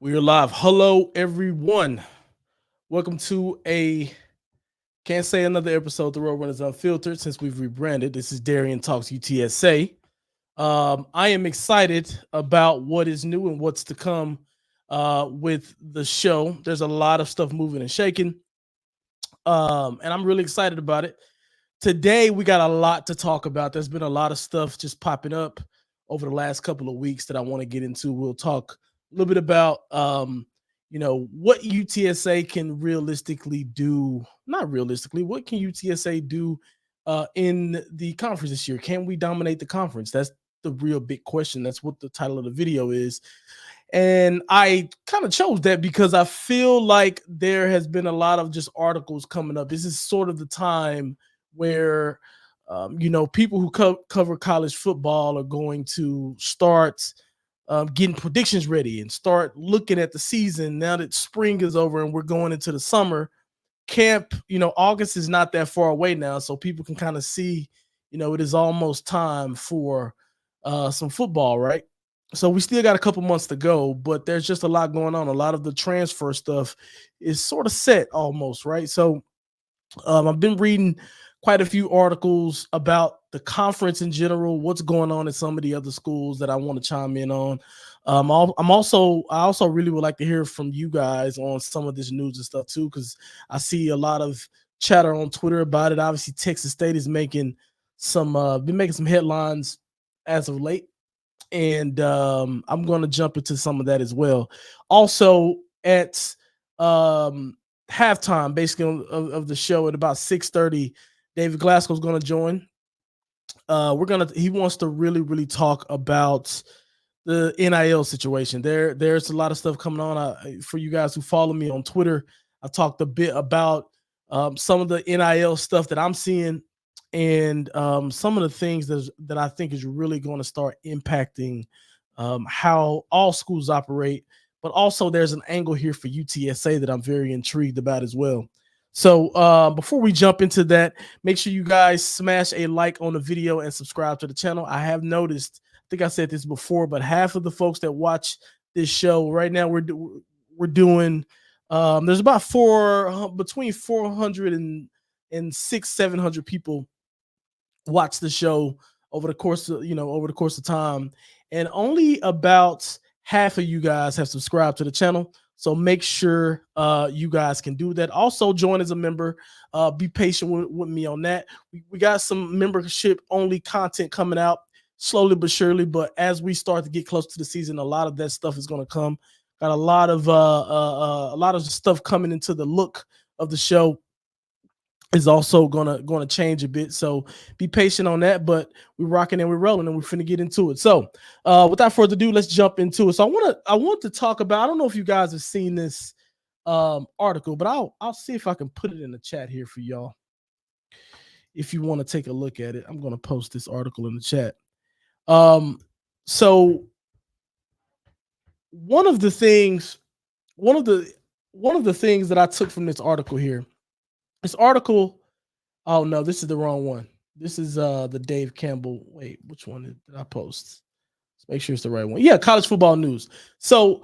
We are live. Hello, everyone. Welcome to can't say another episode of The Road Runners Unfiltered since we've rebranded. This is Darian Talks UTSA. I am excited about what is new and what's to come with the show. There's a lot of stuff moving and shaking, and I'm really excited about it. Today, we got a lot to talk about. There's been a lot of stuff just popping up over the last couple of weeks that I want to get into. We'll talk a little bit about, what UTSA can realistically do. Not realistically, what can UTSA do in the conference this year? Can we dominate the conference? That's the real big question. That's what the title of the video is. And I kind of chose that because I feel like there has been a lot of just articles coming up. This is sort of the time where people who cover college football are going to start getting predictions ready and start looking at the season now that spring is over and we're going into the summer camp. August is not that far away now, so people can kind of see, it is almost time for some football, right? So we still got a couple months to go, but there's just a lot going on. A lot of the transfer stuff is sort of set almost, right? So I've been reading quite a few articles about the conference in general, what's going on at some of the other schools that I want to chime in on. I also really would like to hear from you guys on some of this news and stuff too, because I see a lot of chatter on Twitter about it. Obviously, Texas State is making been making some headlines as of late, and I'm going to jump into some of that as well. Also, at halftime, basically of the show at about 6:30, David Glasco is going to join. He wants to really, really talk about the NIL situation. There's a lot of stuff coming on. For you guys who follow me on Twitter, I talked a bit about some of the NIL stuff that I'm seeing, and some of the things that I think is really going to start impacting how all schools operate. But also, there's an angle here for UTSA that I'm very intrigued about as well. So before we jump into that, make sure you guys smash a like on the video and subscribe to the channel. I have noticed, I think I said this before, but half of the folks that watch this show right now, we're doing. There's about between 400 and 700 people watch the show over the course of time, and only about half of you guys have subscribed to the channel. So make sure you guys can do that. Also, join as a member. Be patient with me on that. We got some membership only content coming out slowly but surely. But as we start to get close to the season, a lot of that stuff is going to come. Got a lot of stuff coming into the look of the show is also gonna change a bit. So be patient on that. But we're rocking and we're rolling and we're finna get into it. So without further ado, let's jump into it. So I want to talk about, I don't know if you guys have seen this article, but I'll see if I can put it in the chat here for y'all. If you want to take a look at it, I'm gonna post this article in the chat. So one of the things that I took from this article here. This article, oh no, this is the wrong one. This is the Dave Campbell. Wait, which one did I post? Let's make sure it's the right one. Yeah, college football news. So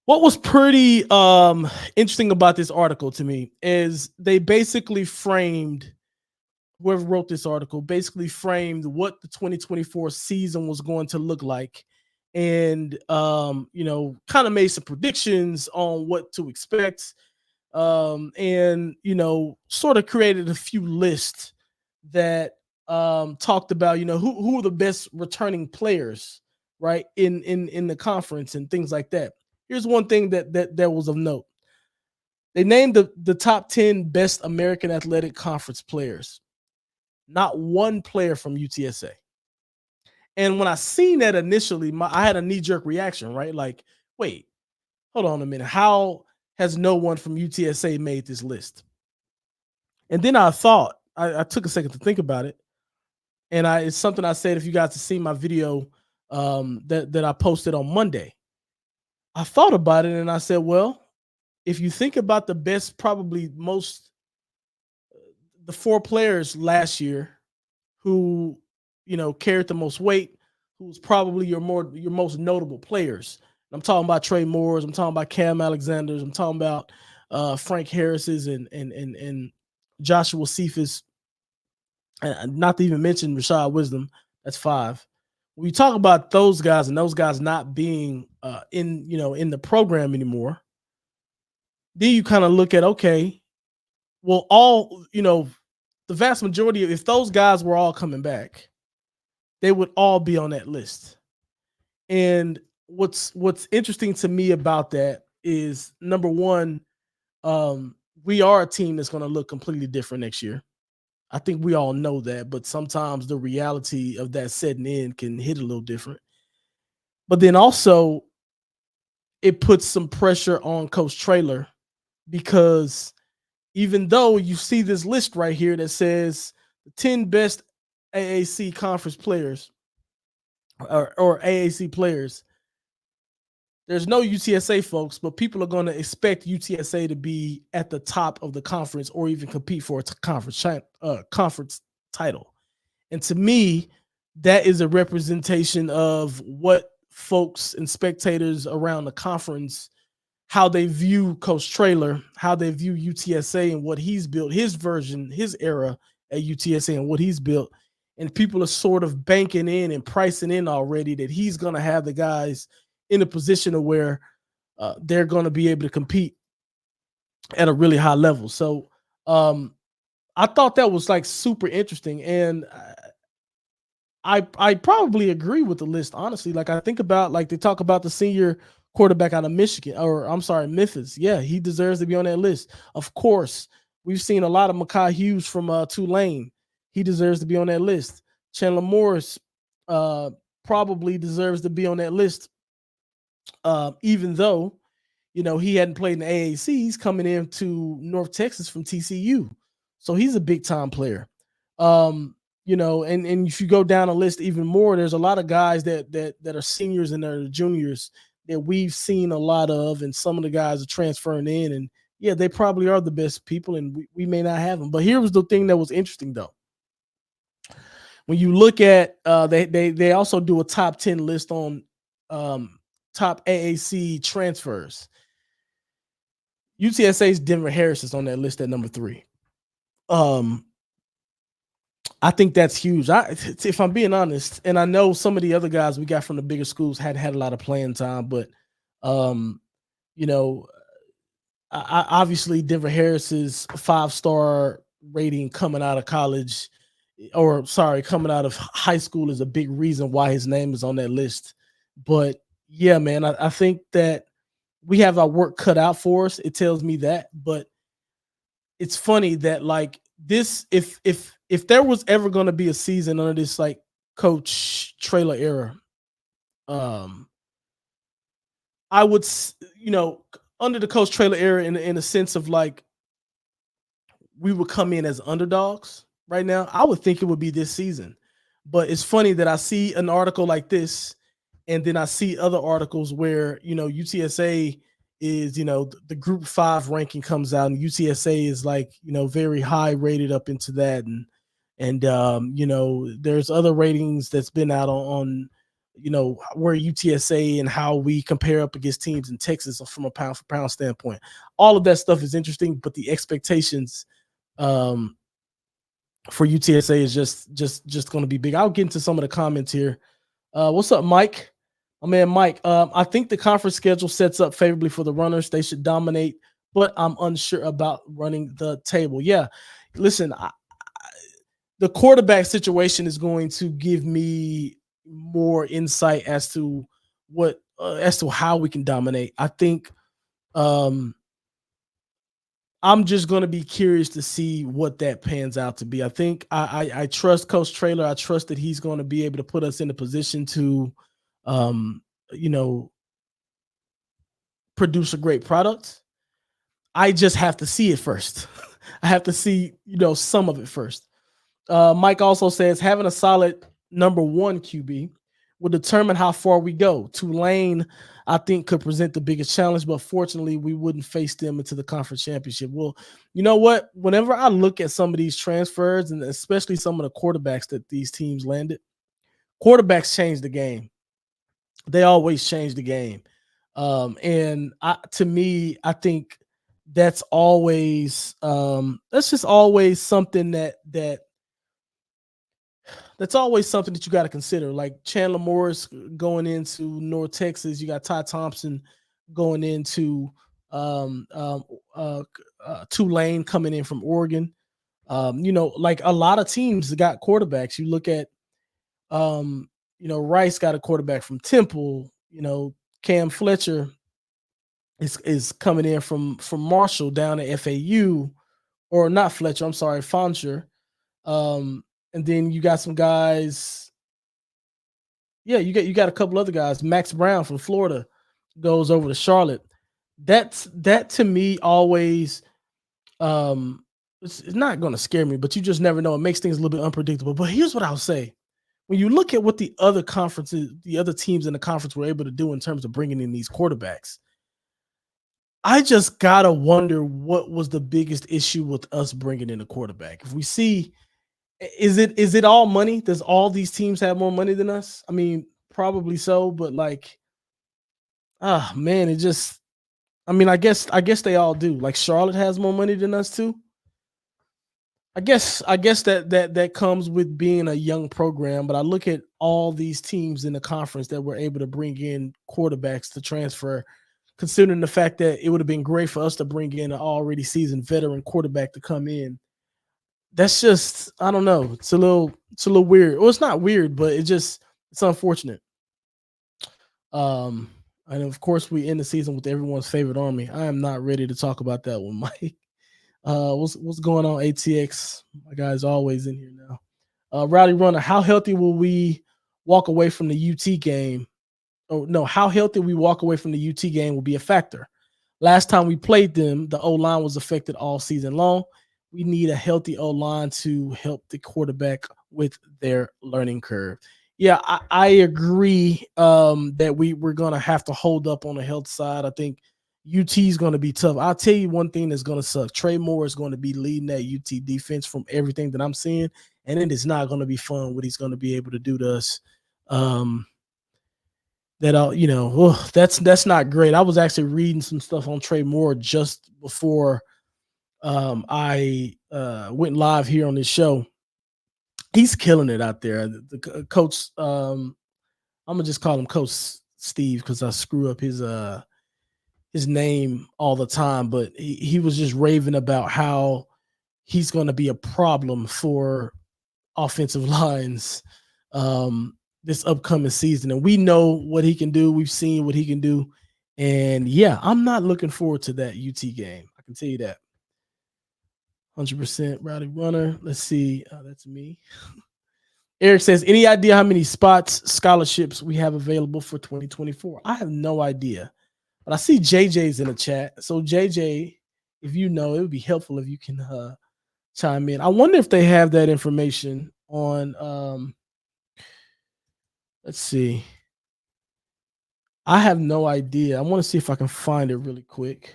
what was pretty interesting about this article to me is they basically framed, whoever wrote this article basically framed what the 2024 season was going to look like, and kind of made some predictions on what to expect, and sort of created a few lists that talked about who are the best returning players, right, in the conference and things like that. Here's one thing that was of note. They named the top 10 best American Athletic Conference players. Not one player from UTSA. And when I seen that initially, I had a knee-jerk reaction, right? Like, wait, hold on a minute. How has no one from UTSA made this list? And then I thought, I took a second to think about it. And it's something I said, if you guys have seen my video that I posted on Monday. I thought about it and I said, well, if you think about the best, probably the 4 players last year who, carried the most weight, who's probably your most notable players. I'm talking about Trey Moores. I'm talking about Cam Alexander's. I'm talking about Frank Harris's and Joshua Cephas. And not to even mention Rashad Wisdom. That's 5. When you talk about those guys and those guys not being in the program anymore, then you kind of look at, okay, well, the vast majority of, if those guys were all coming back, they would all be on that list. And what's interesting to me about that is, number one, we are a team that's going to look completely different next year. I think we all know that, but sometimes the reality of that setting in can hit a little different. But then also, it puts some pressure on Coach Traylor, because even though you see this list right here that says the 10 best AAC conference players or AAC players, there's no UTSA folks, but people are going to expect UTSA to be at the top of the conference or even compete for a conference title. And to me, that is a representation of what folks and spectators around the conference, how they view Coach Traylor, how they view UTSA and what he's built, his version, his era at UTSA and what he's built. And people are sort of banking in and pricing in already that he's going to have the guys in a position of where they're going to be able to compete at a really high level. So I thought that was like super interesting. And I probably agree with the list, honestly. Like, I think about, like, they talk about the senior quarterback out of Michigan, or I'm sorry, Memphis. Yeah, he deserves to be on that list. Of course, we've seen a lot of Mekhi Hughes from Tulane. He deserves to be on that list. Chandler Morris probably deserves to be on that list, even though, he hadn't played in the AAC. He's coming into North Texas from TCU. So he's a big time player. And if you go down a list even more, there's a lot of guys that are seniors and that are juniors that we've seen a lot of, and some of the guys are transferring in, and yeah, they probably are the best people, and we may not have them. But here was the thing that was interesting, though. When you look at they also do a top 10 list on top AAC transfers. UTSA's Denver Harris is on that list at number 3. I think that's huge. If I'm being honest, and I know some of the other guys we got from the bigger schools had a lot of playing time, but you know, obviously Denver Harris's 5-star rating coming out of college, or sorry, coming out of high school, is a big reason why his name is on that list. But yeah, man, I think that we have our work cut out for us. It tells me that, but it's funny that, like, this, if there was ever going to be a season under this, like, Coach Traylor era, I would, under the Coach Traylor era, in a sense of, like, we would come in as underdogs right now, I would think it would be this season. But it's funny that I see an article like this, and then I see other articles where, UTSA is, the group 5 ranking comes out, and UTSA is, like, very high rated up into that. And there's other ratings that's been out on where UTSA and how we compare up against teams in Texas from a pound for pound standpoint. All of that stuff is interesting, but the expectations for UTSA is just going to be big. I'll get into some of the comments here. What's up, Mike? My man, Mike. I think the conference schedule sets up favorably for the runners. They should dominate, but I'm unsure about running the table. Yeah, listen, the quarterback situation is going to give me more insight as to how we can dominate. I think I'm just going to be curious to see what that pans out to be. I think I trust Coach Traylor. I trust that he's going to be able to put us in a position to, produce a great product. I just have to see it first. I have to see, some of it first. Mike also says having a solid number 1 QB will determine how far we go. Tulane, I think, could present the biggest challenge, but fortunately, we wouldn't face them into the conference championship. Well, you know what? Whenever I look at some of these transfers, and especially some of the quarterbacks that these teams landed, quarterbacks change the game. They always change the game. And to me, I think that's always that's just always something that's always something that you got to consider. Like Chandler Morris going into North Texas, you got Ty Thompson going into um, um, Tulane coming in from Oregon. Like a lot of teams got quarterbacks. You look at Rice got a quarterback from Temple. Cam Fletcher is coming in from Marshall down at FAU, or not Fletcher. I'm sorry, Fancher. And then you got some guys. Yeah, you got a couple other guys. Max Brown from Florida goes over to Charlotte. That to me always it's not going to scare me, but you just never know. It makes things a little bit unpredictable. But here's what I'll say: when you look at what the other conferences, the other teams in the conference were able to do in terms of bringing in these quarterbacks, I just gotta wonder what was the biggest issue with us bringing in a quarterback. If we see, is it all money? Does all these teams have more money than us? I mean, probably so, but like, man, it just. I mean, I guess they all do. Like Charlotte has more money than us too. I guess that comes with being a young program, but I look at all these teams in the conference that were able to bring in quarterbacks to transfer, considering the fact that it would have been great for us to bring in an already seasoned veteran quarterback to come in. That's just, I don't know. It's a little weird. Well, it's not weird, but it's unfortunate. Um, and of course we end the season with everyone's favorite Army. I am not ready to talk about that one, Mike. What's going on, ATX? My guy's always in here now. Rowdy Runner, how healthy will we walk away from the UT game? Oh no, how healthy we walk away from the UT game will be a factor. Last time we played them, the O line was affected all season long. We need a healthy O line to help the quarterback with their learning curve. Yeah, I agree that we're gonna have to hold up on the health side. I think UT is going to be tough. I'll tell you one thing that's going to suck. Trey Moore is going to be leading that UT defense from everything that I'm seeing, and it is not going to be fun what he's going to be able to do to us. Um, that's not great. I was actually reading some stuff on Trey Moore just before I went live here on this show. He's killing it out there. The coach, I'm gonna just call him Coach Steve because I screw up his name all the time, but he was just raving about how he's going to be a problem for offensive lines this upcoming season. And we know what he can do. We've seen what he can do. And yeah, I'm not looking forward to that UT game. I can tell you that. 100% Rowdy Runner. Let's see. That's me. Eric says, any idea how many spots, scholarships we have available for 2024? I have no idea. But I see JJ's in the chat. So JJ, if you know, it would be helpful if you can chime in. I wonder if they have that information on let's see. I have no idea. I want to see if I can find it really quick.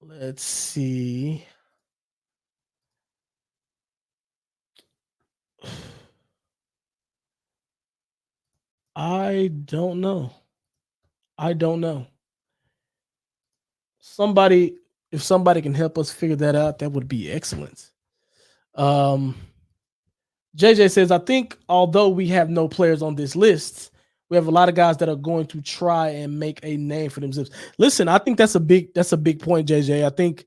Let's see. I don't know. I don't know. If somebody can help us figure that out, that would be excellent. JJ says, I think although we have no players on this list, we have a lot of guys that are going to try and make a name for themselves. Listen, I think that's a big point, JJ.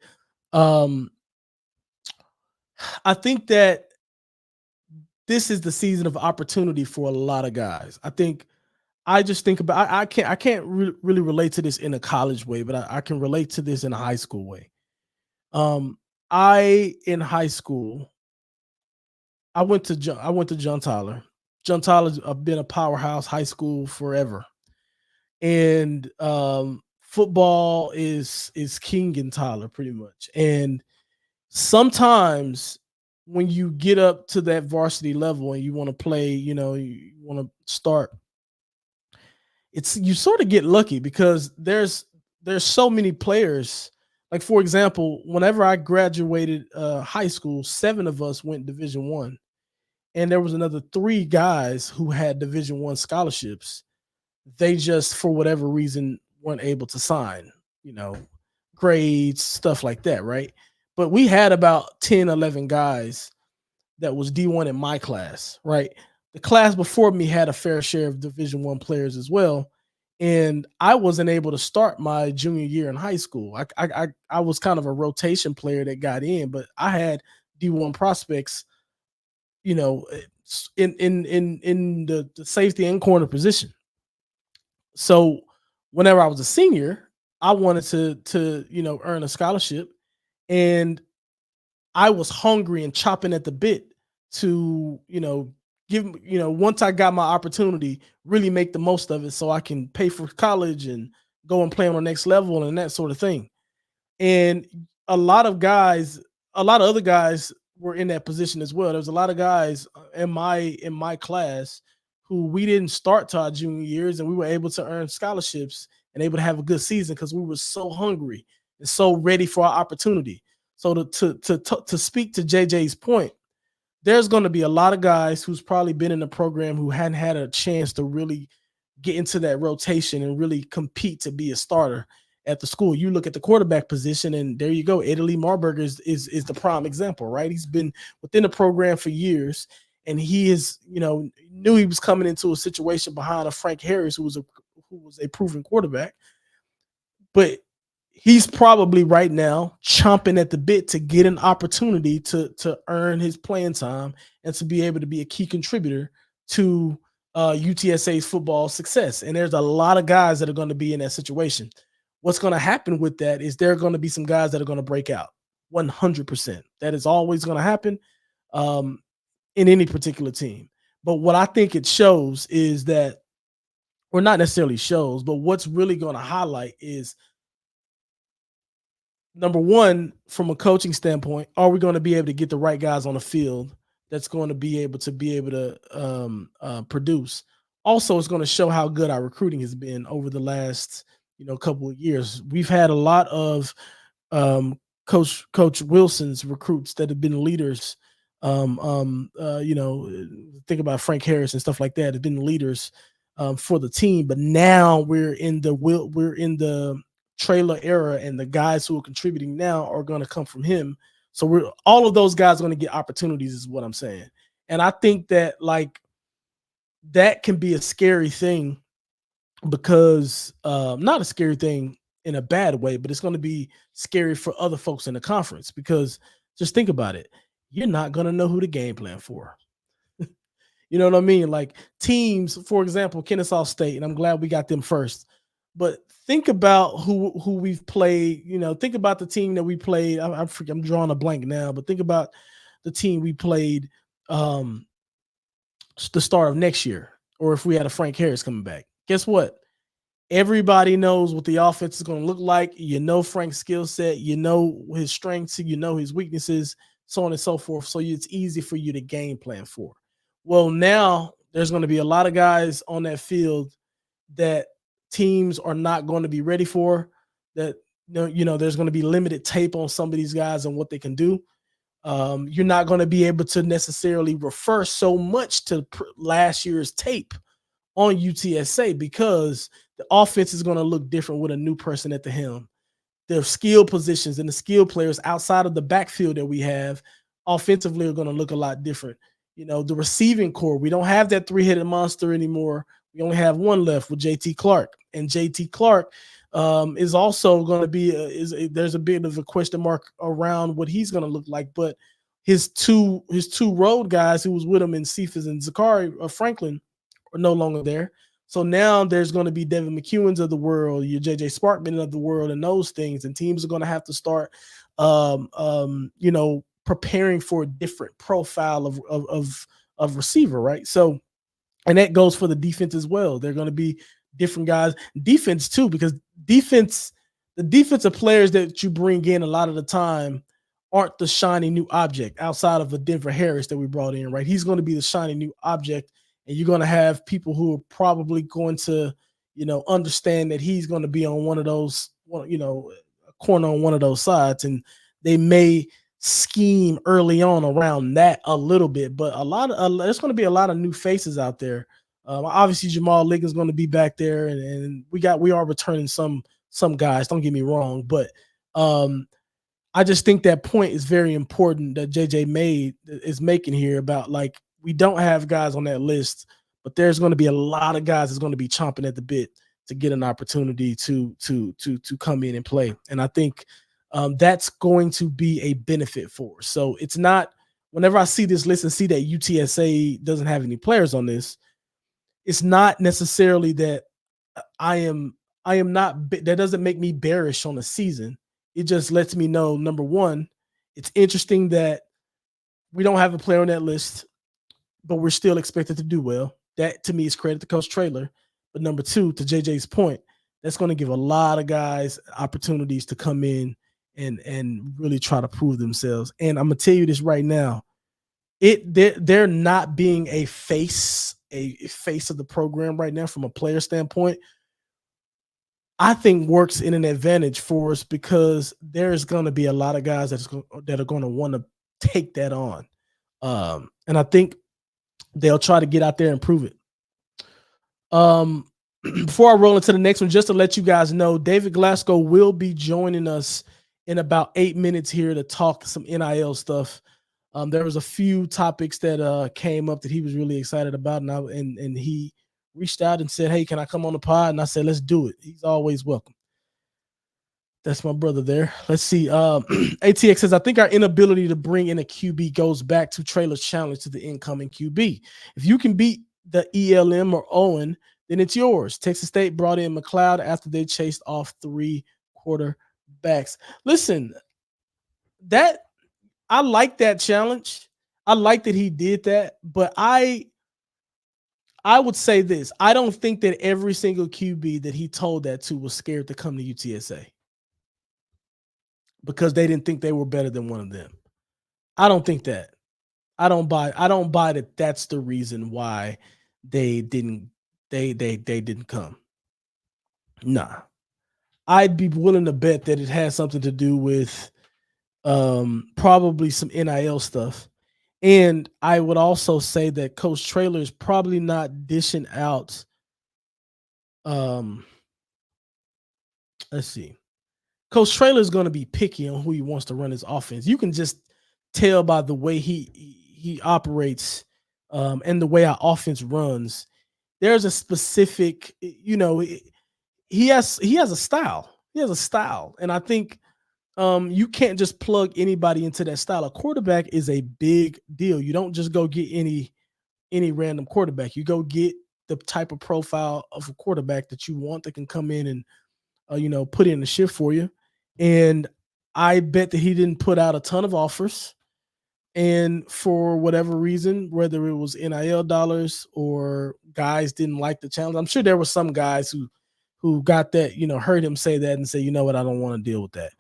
I think that this is the season of opportunity for a lot of guys. I just think about I can't really relate to this in a college way, but I can relate to this in a high school way. I in high school, I went to John Tyler. John Tyler's been a powerhouse high school forever, and football is king in Tyler pretty much. And sometimes when you get up to that varsity level and you want to play, you want to start, you sort of get lucky because there's so many players. Like for example, whenever I graduated high school, 7 of us went Division 1, and there was another 3 guys who had Division 1 scholarships. They just, for whatever reason, weren't able to sign, you know, grades, stuff like that, right? But we had about 10, 11 guys that was D1 in my class, right? The class before me had a fair share of Division One players as well, and I wasn't able to start my junior year in high school. I was kind of a rotation player that got in, but I had D1 prospects, you know, in the safety and corner position. So whenever I was a senior, I wanted to earn a scholarship, and I was hungry and chopping at the bit to, give, once I got my opportunity, really make the most of it so I can pay for college and go and play on the next level and that sort of thing. And a lot of guys, a lot of other guys were in that position as well. There was a lot of guys in my class who we didn't start to our junior years, and we were able to earn scholarships and able to have a good season because we were so hungry and so ready for our opportunity. So to speak to JJ's point, there's going to be a lot of guys who's probably been in the program who hadn't had a chance to really get into that rotation and really compete to be a starter at the school. You look at the quarterback position, and there you go. Italy Marburger is the prime example, right? He's been within the program for years, and he is, knew he was coming into a situation behind a Frank Harris, who was a proven quarterback. But he's probably right now chomping at the bit to get an opportunity to earn his playing time and to be able to be a key contributor to UTSA's football success. And there's a lot of guys that are going to be in that situation. What's going to happen with that is there are going to be some guys that are going to break out 100%. That is always going to happen um, in any particular team. But what I think it shows is that, or not necessarily shows, but what's really going to highlight is, number one, from a coaching standpoint, are we going to be able to get the right guys on the field that's going to be able to produce? Also, it's going to show how good our recruiting has been over the last couple of years. We've had a lot of Coach Wilson's recruits that have been leaders. Think about Frank Harris and stuff like that. Have been leaders for the team, but now we're in the trailer era, and the guys who are contributing now are going to come from him. So we're all of those guys are going to get opportunities, is what I'm saying. And I think that that can be a scary thing because not a scary thing in a bad way, but it's going to be scary for other folks in the conference because just think about it. You're not going to know who to game plan for. You know what I mean? Like teams, for example, Kennesaw State, and I'm glad we got them first. But think about who we've played. Think about the team that we played. I'm drawing a blank now, but think about the team we played the start of next year, or if we had a Frank Harris coming back. Guess what? Everybody knows what the offense is going to look like. Frank's skill set. His strengths. His weaknesses, so on and so forth. So it's easy for you to game plan for. Well, now there's going to be a lot of guys on that field that teams are not going to be ready for. That there's going to be limited tape on some of these guys and what they can do. You're not going to be able to necessarily refer so much to last year's tape on UTSA because the offense is going to look different with a new person at the helm. The skill positions and the skill players outside of the backfield that we have offensively are going to look a lot different. The receiving core, we don't have that three-headed monster anymore. We only have one left with JT Clark, and JT Clark is also going to be there's a bit of a question mark around what he's going to look like. But his two road guys who was with him in Cephas and Zachary Franklin are no longer there. So now there's going to be Devin McEwen's of the world, your JJ Sparkman of the world, and those things. And teams are going to have to start, preparing for a different profile of receiver, right? So, and that goes for the defense as well. They're going to be different guys. Defense too, because the defensive players that you bring in a lot of the time aren't the shiny new object outside of a Denver Harris that we brought in, right? He's going to be the shiny new object, and you're going to have people who are probably going to, understand that he's going to be on one of those, a corner on one of those sides, and they may scheme early on around that a little bit. But there's going to be a lot of new faces out there Obviously, Jamal Liggins going to be back there, and we are returning some guys. Don't get me wrong, but I just think that point is very important that JJ is making here about, like, we don't have guys on that list, but there's going to be a lot of guys that's going to be chomping at the bit to get an opportunity to come in and play. And I think that's going to be a benefit for us. So it's not, whenever I see this list and see that UTSA doesn't have any players on this, it's not necessarily that I am not, that doesn't make me bearish on the season. It just lets me know, number one, it's interesting that we don't have a player on that list, but we're still expected to do well. That to me is credit to Coach Traylor. But number two, to JJ's point, that's going to give a lot of guys opportunities to come in and really try to prove themselves. And I'm gonna tell you this right now, they're not being a face of the program right now from a player standpoint, I think works in an advantage for us, because there's going to be a lot of guys that are going to want to take that on. And I think they'll try to get out there and prove it. Before I roll into the next one, just to let you guys know, David Glasco will be joining us in about 8 minutes here to talk some NIL stuff. There was a few topics that came up that he was really excited about, and he reached out and said, "Hey, can I come on the pod?" And I said, "Let's do it." He's always welcome. That's my brother there. Let's see. ATX says, "I think our inability to bring in a QB goes back to Traylor's challenge to the incoming QB. If you can beat the ELM or Owen, then it's yours." Texas State brought in McLeod after they chased off 3 quarterbacks. Listen, I like that challenge. I like that he did that, but I would say this. I don't think that every single QB that he told that to was scared to come to UTSA because they didn't think they were better than one of them. I don't think that. I don't buy that that's the reason why they didn't come. Nah. I'd be willing to bet that it has something to do with probably some NIL stuff. And I would also say that Coach Traylor is probably not dishing out. Let's see. Coach Traylor is going to be picky on who he wants to run his offense. You can just tell by the way he operates and the way our offense runs. There's a specific, he has a style. He has a style, and I think you can't just plug anybody into that style. A quarterback is a big deal. You don't just go get any random quarterback. You go get the type of profile of a quarterback that you want that can come in and put in the shift for you. And I bet that he didn't put out a ton of offers. And for whatever reason, whether it was NIL dollars or guys didn't like the challenge, I'm sure there were some guys who got that, heard him say that and say, "You know what, I don't want to deal with that."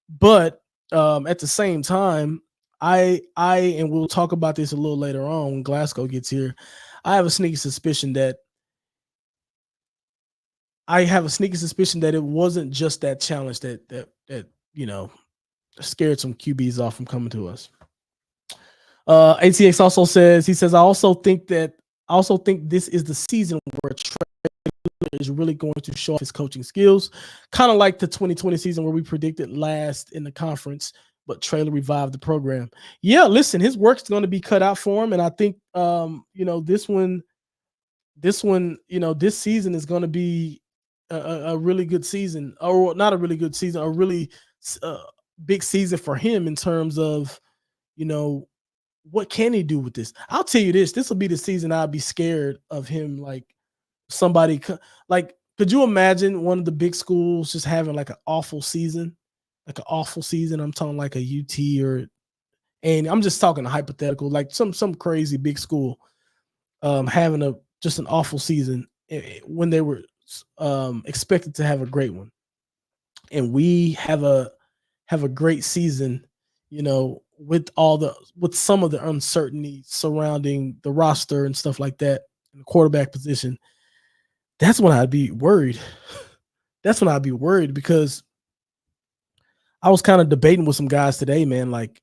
But at the same time, and we'll talk about this a little later on when Glasgow gets here, I have a sneaky suspicion that it wasn't just that challenge that scared some QBs off from coming to us. ATX also says, "I also think this is the season where Traylor is really going to show off his coaching skills, kind of like the 2020 season where we predicted last in the conference, but Traylor revived the program." Yeah, listen, his work's going to be cut out for him, and I think this season is going to be a really good season, or not a really good season, a really big season for him in terms of what can he do with this? I'll tell you this will be the season I'll be scared of him. Like, somebody could you imagine one of the big schools just having like an awful season? Like an awful season. I'm talking like a UT and I'm just talking a hypothetical, like some crazy big school having just an awful season when they were expected to have a great one. And we have a great season, with some of the uncertainty surrounding the roster and stuff like that, in the quarterback position. That's when I'd be worried. Because I was kind of debating with some guys today, man. Like,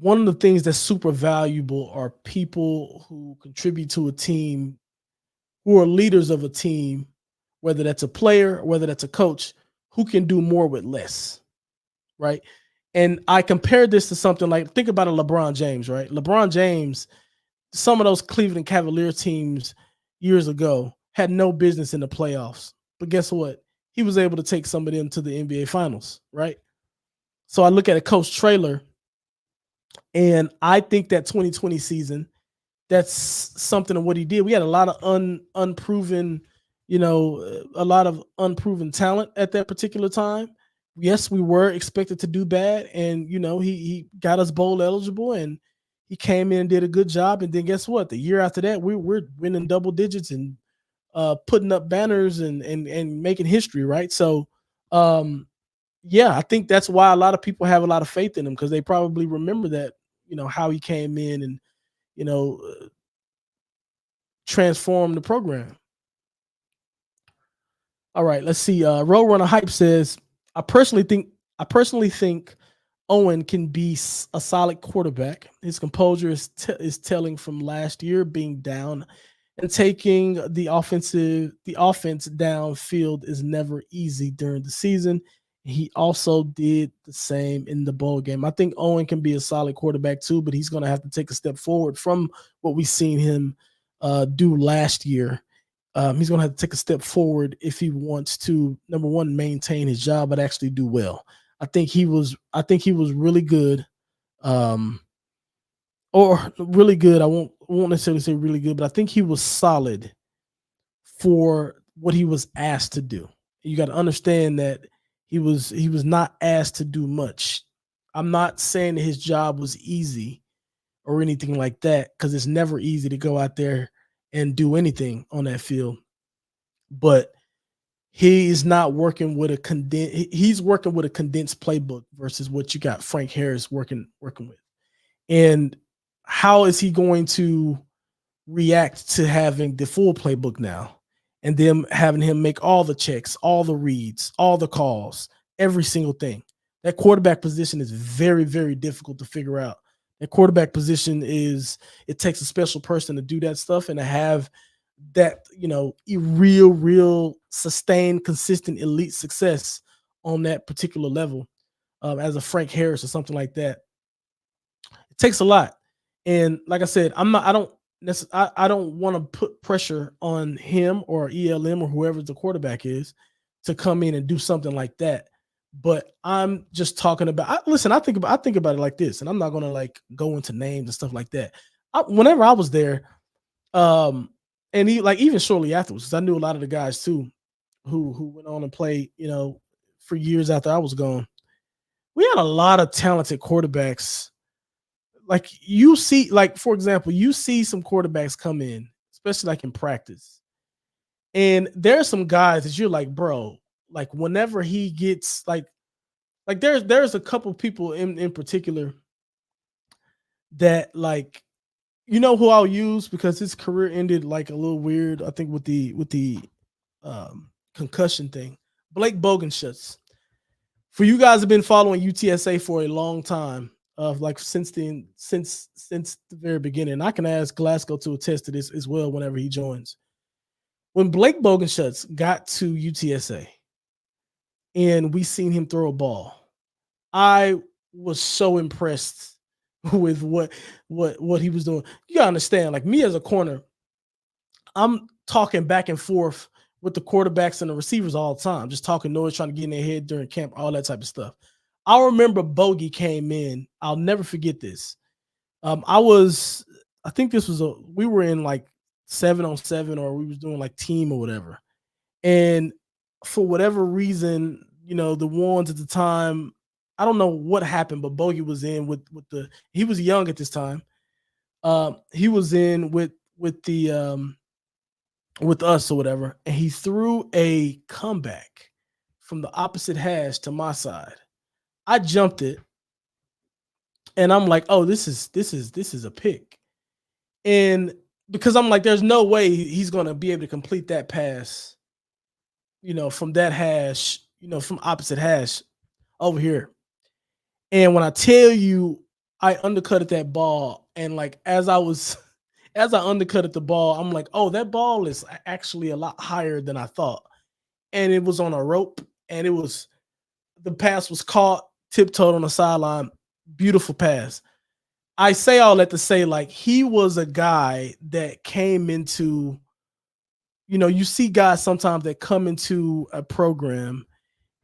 one of the things that's super valuable are people who contribute to a team, who are leaders of a team, whether that's a player, whether that's a coach, who can do more with less, right? And I compared this to something like, think about a LeBron James, right? LeBron James, some of those Cleveland Cavalier teams years ago had no business in the playoffs. But guess what? He was able to take some of them to the NBA finals, right? So I look at a Coach Traylor, and I think that 2020 season, that's something of what he did. We had a lot of unproven, a lot of unproven talent at that particular time. Yes, we were expected to do bad, and he got us bowl eligible, and he came in and did a good job. And then guess what? The year after that, we're winning double digits and putting up banners and making history, right? So, yeah, I think that's why a lot of people have a lot of faith in him, because they probably remember that, how he came in and you know transform the program. All right, let's see. Roadrunner Hype says, I personally think Owen can be a solid quarterback. His composure is telling from last year, being down and taking the offense downfield is never easy during the season. He also did the same in the bowl game. I think Owen can be a solid quarterback too, but he's going to have to take a step forward from what we've seen him do last year. He's going to have to take a step forward if he wants to, number one, maintain his job, but actually do well. I think he was really good, um, or really good. I won't necessarily say really good, but I think he was solid for what he was asked to do. You got to understand that he was not asked to do much. I'm not saying that his job was easy or anything like that, because it's never easy to go out there and do anything on that field. But he is not working with he's working with a condensed playbook versus what you got Frank Harris working with. And how is he going to react to having the full playbook now, and them having him make all the checks, all the reads, all the calls, every single thing? That quarterback position is very, very difficult to figure out. That quarterback position it takes a special person to do that stuff, and to have that, real sustained, consistent, elite success on that particular level, as a Frank Harris or something like that. It takes a lot. And like I said, I don't want to put pressure on him or ELM or whoever the quarterback is to come in and do something like that. But I'm just talking about. Listen, I think about it like this, and I'm not going to like go into names and stuff like that. Whenever I was there, um, and like even shortly afterwards, 'cause I knew a lot of the guys too, who went on and played, for years after I was gone. We had a lot of talented quarterbacks. Like, you see, like, for example, you see some quarterbacks come in, especially like in practice, and there's some guys that you're like, bro, like whenever he gets like there's a couple people in particular that, like, who I'll use because his career ended like a little weird, I think, with the concussion thing. Blake Bogenschutz. For you guys have been following UTSA for a long time, like since the very beginning. I can ask Glasco to attest to this as well whenever he joins. When Blake Bogenschutz got to UTSA and we seen him throw a ball, I was so impressed with what he was doing. You gotta understand, like me as a corner, I'm talking back and forth with the quarterbacks and the receivers all the time, just talking noise, trying to get in their head during camp, all that type of stuff. I remember Bogey came in. I'll never forget this. I think we were in like 7-on-7, or we was doing like team or whatever. And for whatever reason, the ones at the time, I don't know what happened, but Bogey was in he was young at this time. He was in with us or whatever, and he threw a comeback from the opposite hash to my side. I jumped it, and I'm like, "Oh, this is a pick." And because I'm like, there's no way he's going to be able to complete that pass, from that hash, from opposite hash over here. And when I tell you, I undercutted that ball, and like as I undercutted the ball, I'm like, oh, that ball is actually a lot higher than I thought, and it was on a rope, and the pass was caught, tiptoed on the sideline, beautiful pass. I say all that to say, like, he was a guy that came into, you see guys sometimes that come into a program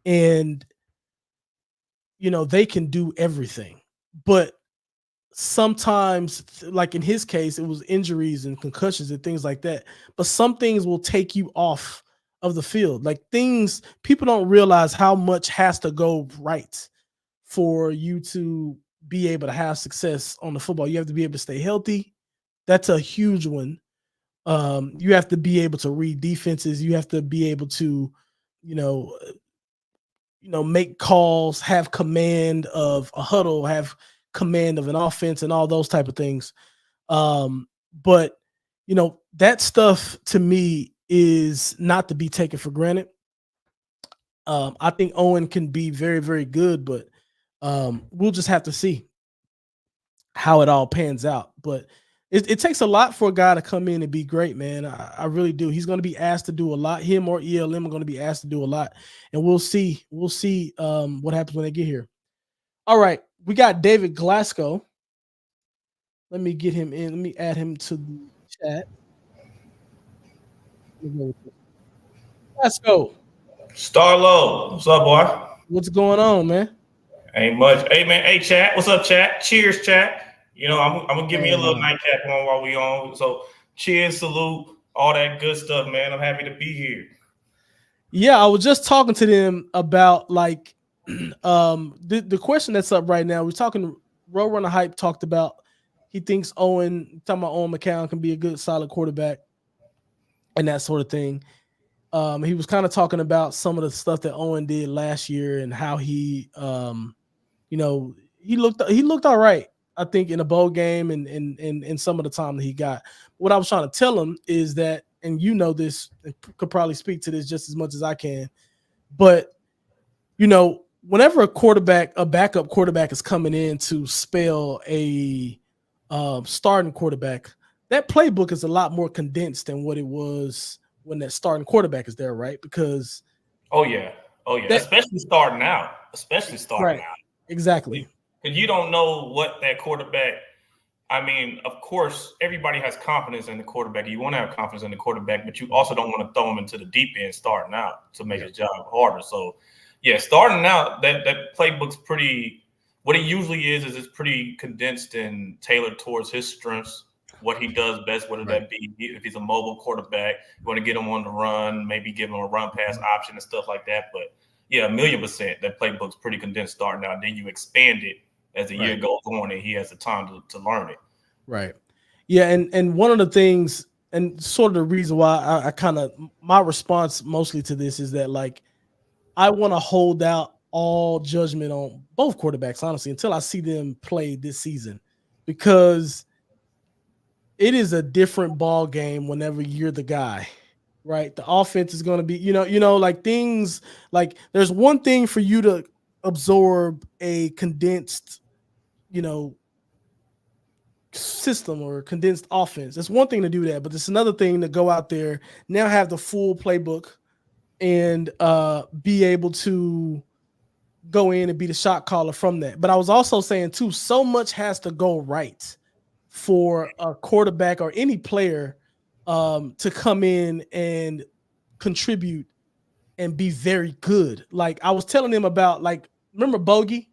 and, they can do everything. But sometimes, like in his case, it was injuries and concussions and things like that. But some things will take you off of the field. Like things people don't realize how much has to go right for you to be able to have success on the football. You have to be able to stay healthy. That's a huge one. You have to be able to read defenses. You have to be able to, you know, make calls, have command of a huddle, have command of an offense, and all those type of things. But that stuff to me is not to be taken for granted. I think Owen can be very, very good, but we'll just have to see how it all pans out. But it takes a lot for a guy to come in and be great, man. I really do. He's going to be asked to do a lot. Him or ELM are going to be asked to do a lot, and we'll see. We'll see what happens when they get here. All right, we got David Glasco. Let me get him in. Let me add him to the chat. Glasco, Starlo, what's up, boy? what's going on, man? Ain't much. Hey, man. Hey, chat. What's up, chat? Cheers, chat. I'm gonna give me a little nightcap on while we on. So, cheers, salute, all that good stuff, man. I'm happy to be here. Yeah, I was just talking to them about like the question that's up right now. We're talking. Roadrunner Hype talked about he thinks Owen McCown can be a good, solid quarterback and that sort of thing. He was kind of talking about some of the stuff that Owen did last year and how he he looked all right, I think, in a bowl game and some of the time that he got. What I was trying to tell him is that, and this, and could probably speak to this just as much as I can, but whenever a backup quarterback is coming in to spell a starting quarterback, that playbook is a lot more condensed than what it was when that starting quarterback is there, right? Because oh yeah, especially starting out, right, exactly, because you don't know what that quarterback. I mean, of course, everybody has confidence in the quarterback. You want to have confidence in the quarterback, but you also don't want to throw him into the deep end starting out to make his job harder. So, yeah, starting out, that playbook's pretty. What it usually is it's pretty condensed and tailored towards his strengths, what he does best, whether that be if he's a mobile quarterback, you want to get him on the run, maybe give him a run pass option and stuff like that. But yeah, 1,000,000% that playbook's pretty condensed starting out. Then you expand it as the year goes on and he has the time to learn it. Right. Yeah, and one of the things, and sort of the reason why I kind of, my response mostly to this is that, like, I want to hold out all judgment on both quarterbacks, honestly, until I see them play this season, because it is a different ball game whenever you're the guy, right? The offense is going to be, like things, like there's one thing for you to absorb a condensed, system or condensed offense. It's one thing to do that, but it's another thing to go out there, now have the full playbook, and be able to go in and be the shot caller from that. But I was also saying too, so much has to go right for a quarterback or any player to come in and contribute and be very good. Like I was telling them about, like, remember Bogey?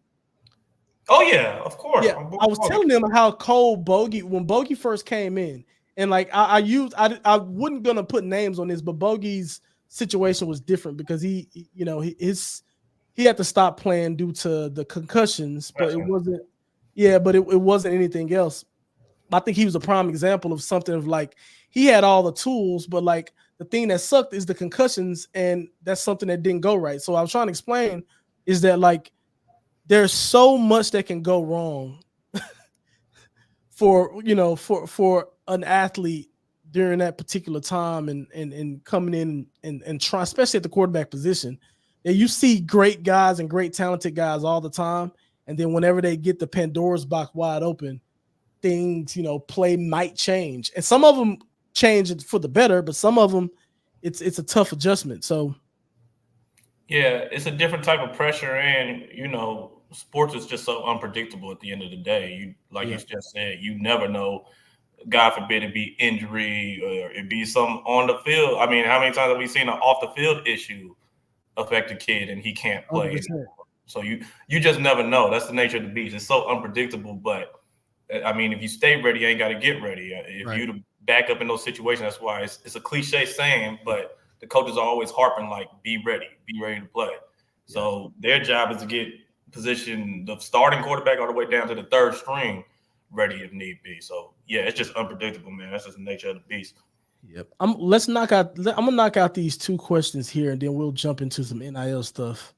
Oh yeah, of course. Yeah, I was telling them how cold Bogey, when Bogey first came in, and like I wasn't gonna put names on this, but Bogey's situation was different because he had to stop playing due to the concussions, but it wasn't. Yeah, but it wasn't anything else. I think he was a prime example of something of like he had all the tools, but like the thing that sucked is the concussions, and that's something that didn't go right. So I was trying to explain is that, like, there's so much that can go wrong for an athlete during that particular time, and coming in and try, especially at the quarterback position. And you see great guys and great talented guys all the time, And then whenever they get the Pandora's box wide open, things, play might change. And some of them change it for the better, but some of them it's a tough adjustment. So yeah, it's a different type of pressure, and sports is just so unpredictable at the end of the day. You just said, you never know. God forbid it be injury or it be some on the field. I mean, how many times have we seen an off the field issue affect a kid and he can't play? 100%. So you just never know. That's the nature of the beast. It's so unpredictable, but I mean, if you stay ready, you ain't got to get ready. If you to back up in those situations, that's why it's a cliche saying, but the coaches are always harping like, be ready to play. So their job is to get position the starting quarterback all the way down to the third string ready if need be. So yeah, it's just unpredictable, man. That's just the nature of the beast. Yep. I'm gonna knock out these 2 questions here, and then we'll jump into some NIL stuff.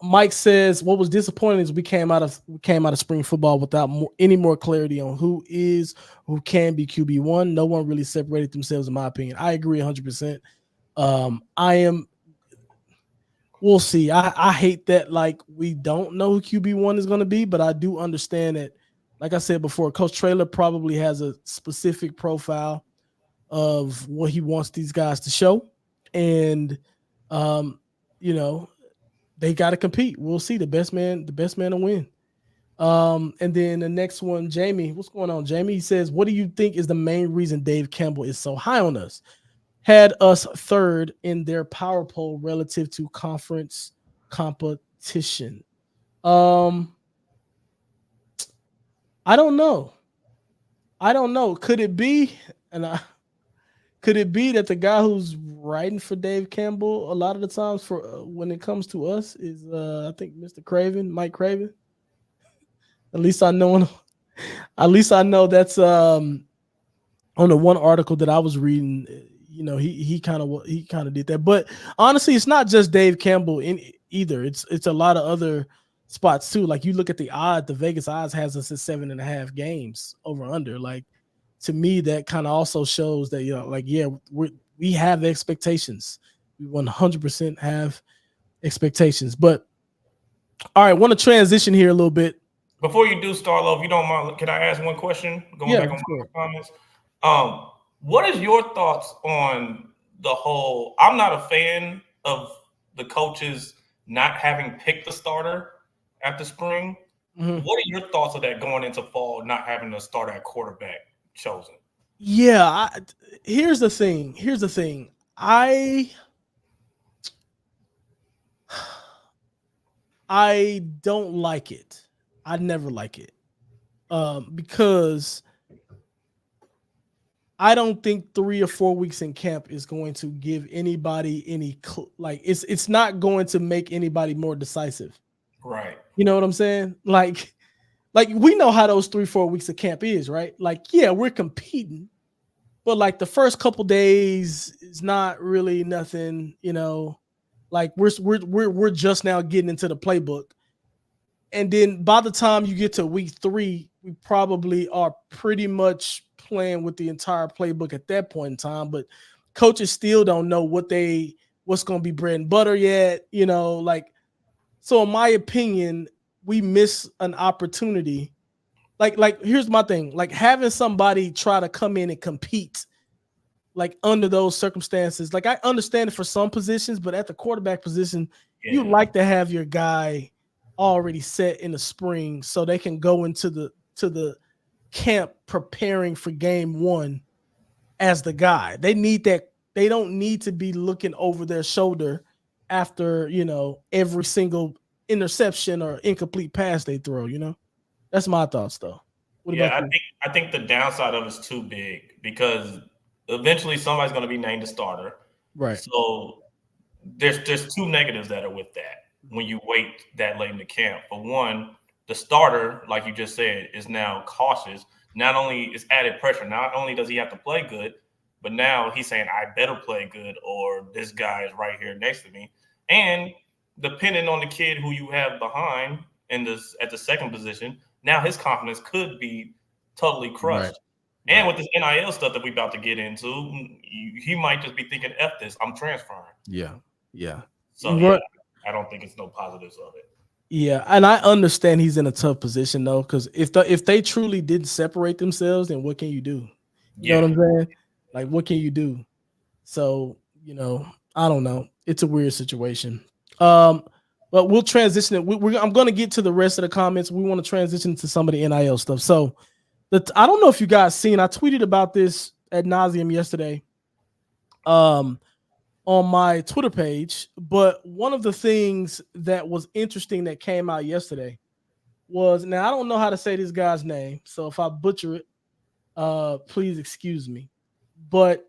Mike says, what was disappointing is we came out of spring football without any more clarity on who can be QB1. No one really separated themselves, in my opinion. I agree 100%. We'll see. I hate that, like, we don't know who QB1 is going to be, but I do understand that, like I said before, Coach Traylor probably has a specific profile of what he wants these guys to show. And, they got to compete. We'll see. The best man to win. And then the next one, Jamie. What's going on, Jamie? He says, what do you think is the main reason Dave Campbell is so high on us? Had us third in their power poll relative to conference competition. I don't know. Could it be that the guy who's writing for Dave Campbell a lot of the times for when it comes to us is I think Mr. Craven, Mike Craven. At least I know that's on the one article that I was reading. He kind of did that. But honestly, it's not just Dave Campbell either. It's a lot of other spots too. Like, you look at the odds, the Vegas odds has us at 7.5 games over under. Like, to me, that kind of also shows that, we have expectations. We 100% have expectations. But all right, I want to transition here a little bit. Before you do, Starlo, if you don't mind, can I ask one question? Going back on my comments. What is your thoughts on the whole? I'm not a fan of the coaches not having picked the starter after spring. Mm-hmm. What are your thoughts of that going into fall, not having a starter at quarterback chosen? Yeah, here's the thing. I don't like it. I never like it. Because I don't think 3 or 4 weeks in camp is going to give anybody it's not going to make anybody more decisive. Right. You know what I'm saying? Like we know how those 3-4 weeks of camp is, right? Like, yeah, we're competing, but like the first couple days is not really nothing, like we're just now getting into the playbook. And then by the time you get to week 3, we probably are pretty much playing with the entire playbook at that point in time. But coaches still don't know what's going to be bread and butter yet, So in my opinion, we miss an opportunity. Like here's my thing. Like, having somebody try to come in and compete, like, under those circumstances, like, I understand it for some positions, but at the quarterback position, you like to have your guy already set in the spring so they can go into the camp preparing for game 1 as the guy. They need that. They don't need to be looking over their shoulder after, every single interception or incomplete pass they throw, That's my thoughts, though. What about you? I think the downside of it is too big, because eventually somebody's going to be named a starter. Right. So there's 2 negatives that are with that when you wait that late in the camp. For one, the starter, like you just said, is now cautious. Not only is added pressure, not only does he have to play good, but now he's saying, I better play good, or this guy is right here next to me. And depending on the kid who you have behind at the second position, now his confidence could be totally crushed. Right. And with this NIL stuff that we're about to get into, he might just be thinking, F this, I'm transferring. Yeah. So, I don't think it's no positives of it. Yeah, and I understand he's in a tough position though, because if they truly didn't separate themselves, then what can you do? You know what I'm saying? Like, what can you do? So, I don't know. It's a weird situation. But we'll transition it. I'm going to get to the rest of the comments. We want to transition to some of the NIL stuff. So, I don't know if you guys seen. I tweeted about this ad nauseum yesterday. On my Twitter page, but one of the things that was interesting that came out yesterday was, now I don't know how to say this guy's name, so if I butcher it, please excuse me. But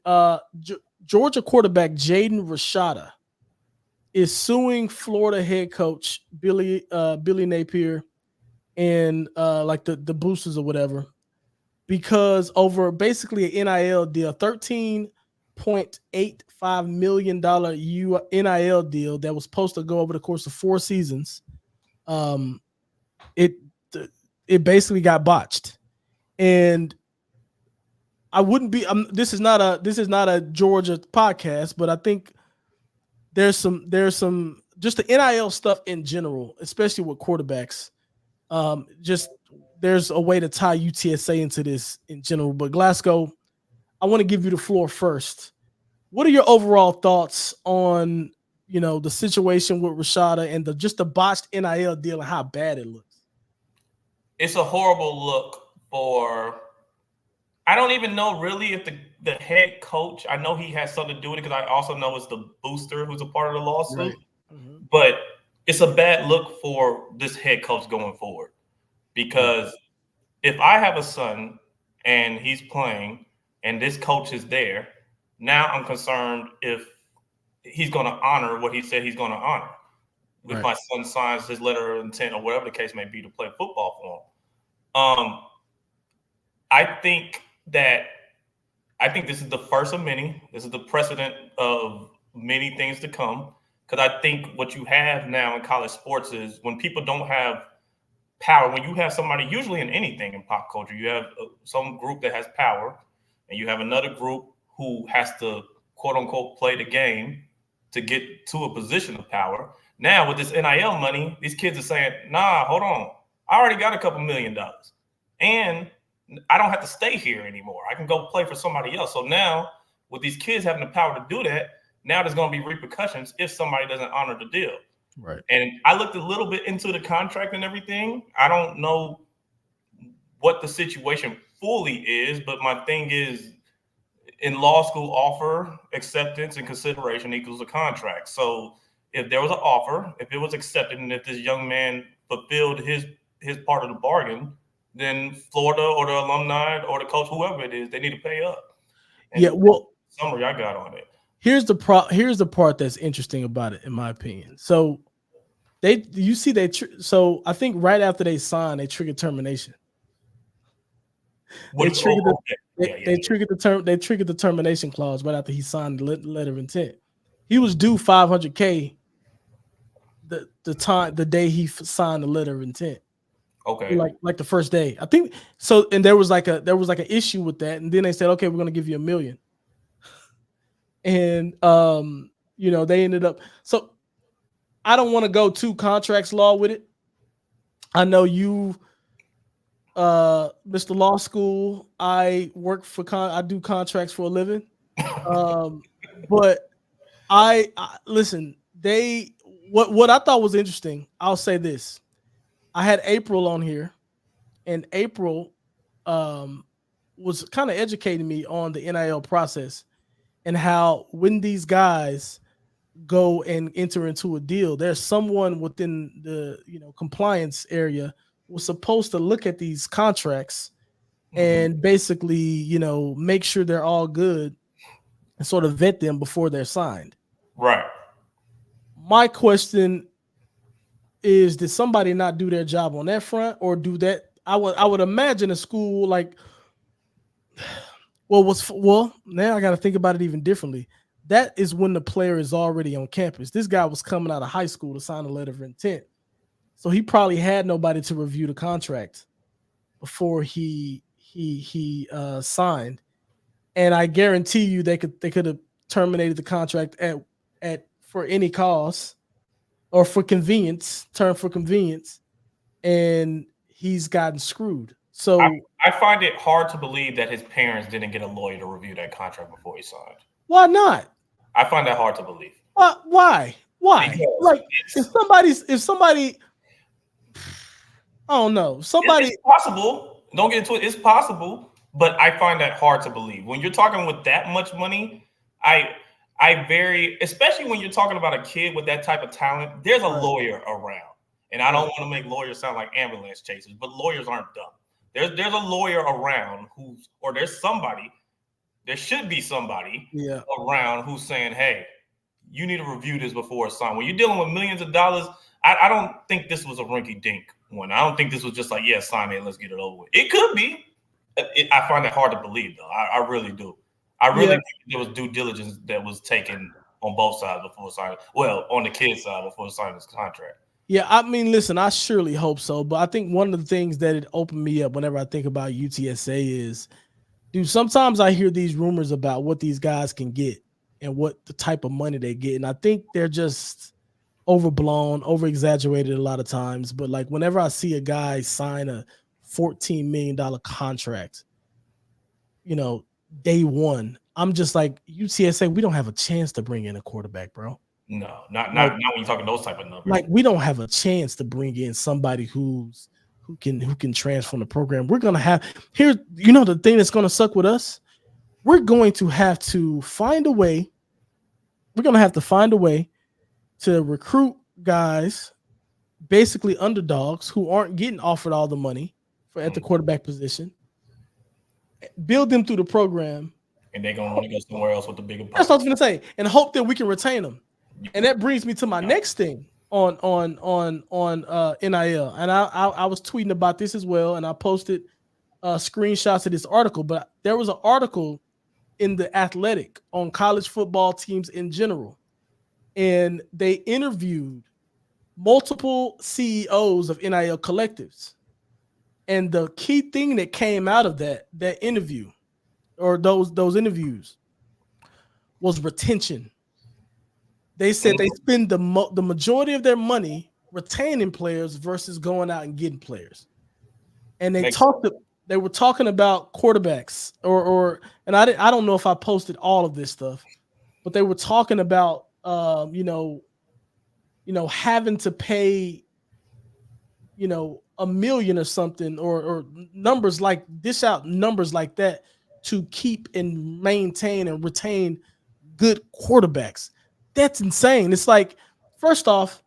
Georgia quarterback Jaden Rashada is suing Florida head coach Billy Napier and like the boosters or whatever, because over basically an NIL deal, $13.85 million NIL deal that was supposed to go over the course of 4 seasons. It basically got botched, and I wouldn't be. This is not a Georgia podcast, but I think there's some just the NIL stuff in general, especially with quarterbacks. Just there's a way to tie UTSA into this in general. But Glasgow, I want to give you the floor first. What are your overall thoughts on the situation with Rashada and the botched NIL deal and how bad it looks? It's a horrible look for. I don't even know really if the head coach. I know he has something to do with it because I also know it's the booster who's a part of the lawsuit. Right. Mm-hmm. But it's a bad look for this head coach going forward, because if I have a son and he's playing and this coach is there, now I'm concerned if he's going to honor what he said he's going to honor. If my son signs his letter of intent or whatever the case may be to play football for him. I think this is the first of many. This is the precedent of many things to come. Because I think what you have now in college sports is when people don't have power, when you have somebody, usually in anything in pop culture, you have some group that has power, and you have another group who has to, quote unquote, play the game to get to a position of power. Now with this NIL money, these kids are saying, nah, hold on. I already got a couple $1 million. And I don't have to stay here anymore. I can go play for somebody else. So now with these kids having the power to do that, now there's going to be repercussions if somebody doesn't honor the deal. Right. And I looked a little bit into the contract and everything. I don't know what the situation fully is, but my thing is, in law school, offer, acceptance, and consideration equals a contract. So if there was an offer, if it was accepted, and if this young man fulfilled his part of the bargain, then Florida or the alumni or the coach, whoever it is, they need to pay up. And summary I got on it. Here's the part that's interesting about it, in my opinion. So I think right after they signed, they triggered termination. They triggered the termination clause right after he signed the letter of intent. He was due $500K the day he signed the letter of intent. Okay. Like the first day, I think so. And there was like an issue with that, and then they said, okay, we're going to give you $1 million. And they ended up. So I don't want to go to contracts law with it. I know you, Mr. Law School. I work for I do contracts for a living. But I listen. What I thought was interesting. I'll say this. I had April on here, and April was kind of educating me on the NIL process and how when these guys go and enter into a deal, there's someone within the compliance area was supposed to look at these contracts and basically make sure they're all good and sort of vet them before they're signed. Right. My question is, did somebody not do their job on that front, or do that? I would imagine a school like, now I got to think about it even differently. That is when the player is already on campus. This guy was coming out of high school to sign a letter of intent, so he probably had nobody to review the contract before he signed. And I guarantee you, they could have terminated the contract at for any cause. or for convenience, and he's gotten screwed. So I find it hard to believe that his parents didn't get a lawyer to review that contract before he signed. why not? I find that hard to believe. Why? Because Like if somebody, I don't know, somebody. It's possible. Don't get into it. It's possible, but I find that hard to believe. When you're talking with that much money, especially when you're talking about a kid with that type of talent, there's a lawyer around. And I don't want to make lawyers sound like ambulance chasers, but lawyers aren't dumb. There's a lawyer around there should be somebody around who's saying, hey, you need to review this before it's signed. When you're dealing with millions of dollars, I don't think this was a rinky dink one. I don't think this was just like, yeah, sign it, let's get it over with. It could be. I find it hard to believe, though. I really do. I really think there was due diligence that was taken on both sides before signing. Well, on the kid's side before signing this contract. Yeah, I mean, listen, I surely hope so. But I think one of the things that it opened me up whenever I think about UTSA is, dude, sometimes I hear these rumors about what these guys can get and what the type of money they get. And I think they're just overblown, over-exaggerated a lot of times. But like whenever I see a guy sign a $14 million contract, day one, I'm just like, UTSA, we don't have a chance to bring in a quarterback, bro. No, not when you're talking those type of numbers. Like we don't have a chance to bring in somebody who can transform the program. We're gonna have the thing that's gonna suck with us. We're going to have to find a way. We're gonna have to find a way to recruit guys, basically underdogs who aren't getting offered all the money at the quarterback position. Build them through the program, and they're gonna want to go somewhere else with the bigger. That's what I was gonna say, and hope that we can retain them. And that brings me to my next thing on NIL. And I was tweeting about this as well, and I posted screenshots of this article. But there was an article in The Athletic on college football teams in general, and they interviewed multiple CEOs of NIL collectives. And the key thing that came out of that interview, or those interviews, was retention. They said they spend the majority of their money retaining players versus going out and getting players. And they were talking about quarterbacks and I don't know if I posted all of this stuff, but they were talking about having to pay $1 million or something or numbers like that to keep and maintain and retain good quarterbacks. That's insane. It's like, first off,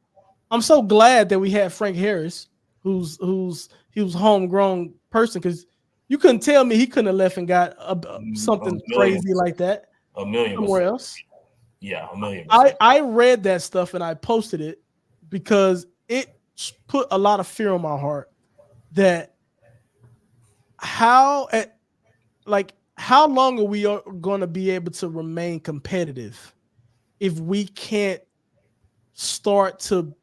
I'm so glad that we had Frank Harris, he was a homegrown person, because you couldn't tell me he couldn't have left and got something crazy like that $1 million somewhere else. Yeah, $1 million. I read that stuff and I posted it because it put a lot of fear on my heart that how long are we going to be able to remain competitive if we can't start to,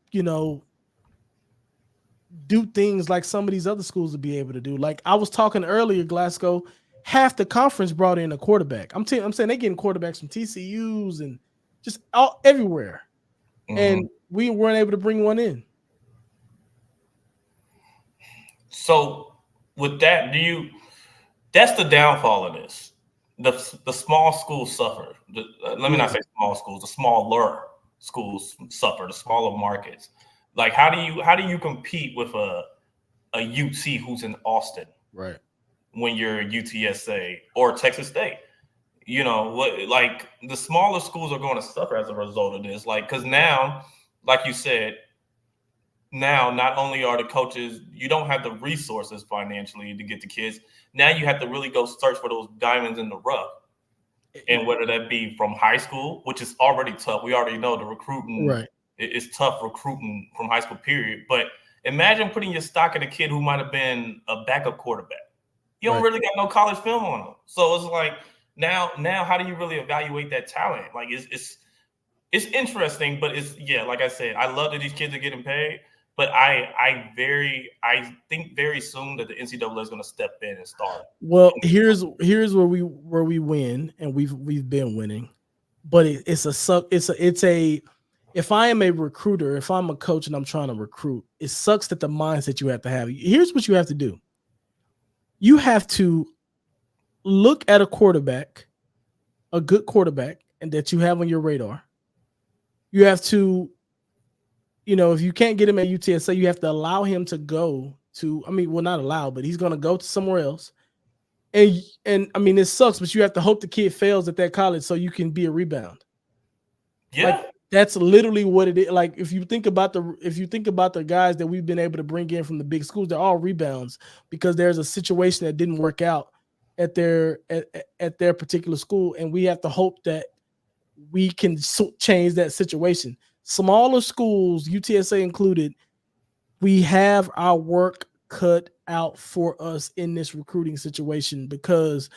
do things like some of these other schools would be able to do. Like I was talking earlier, Glasgow, half the conference brought in a quarterback. I'm saying they're getting quarterbacks from TCUs and just everywhere. Mm-hmm. And we weren't able to bring one in. So with that, that's the downfall of this. The small schools suffer. Let me not say small schools. The smaller schools suffer. The smaller markets. Like how do you compete with a UT who's in Austin, right? When you're UTSA or Texas State, like the smaller schools are going to suffer as a result of this. Like because now, like you said, now not only are the coaches, you don't have the resources financially to get the kids. Now you have to really go search for those diamonds in the rough. And whether that be from high school, which is already tough. We already know the recruiting, right? It's tough recruiting from high school, period. But imagine putting your stock in a kid who might have been a backup quarterback. You don't really got no college film on him. So it's like now how do you really evaluate that talent? Like it's interesting, but like I said, I love that these kids are getting paid. But I think very soon that the NCAA is going to step in and start. Well, here's where we win, and we've been winning, but it's if I am a recruiter, if I'm a coach and I'm trying to recruit, it sucks that the mindset you have to have. Here's what you have to do. You have to look at a quarterback, a good quarterback, and that you have on your radar. You have to, if you can't get him at UTSA, you have to allow him to go to, not allow, but he's going to go to somewhere else. And I mean, it sucks, but you have to hope the kid fails at that college so you can be a rebound. Yeah. Like, that's literally what it is. Like, if you think about the guys that we've been able to bring in from the big schools, they're all rebounds because there's a situation that didn't work out at their particular school, and we have to hope that we can change that situation. Smaller schools, UTSA included, we have our work cut out for us in this recruiting situation because,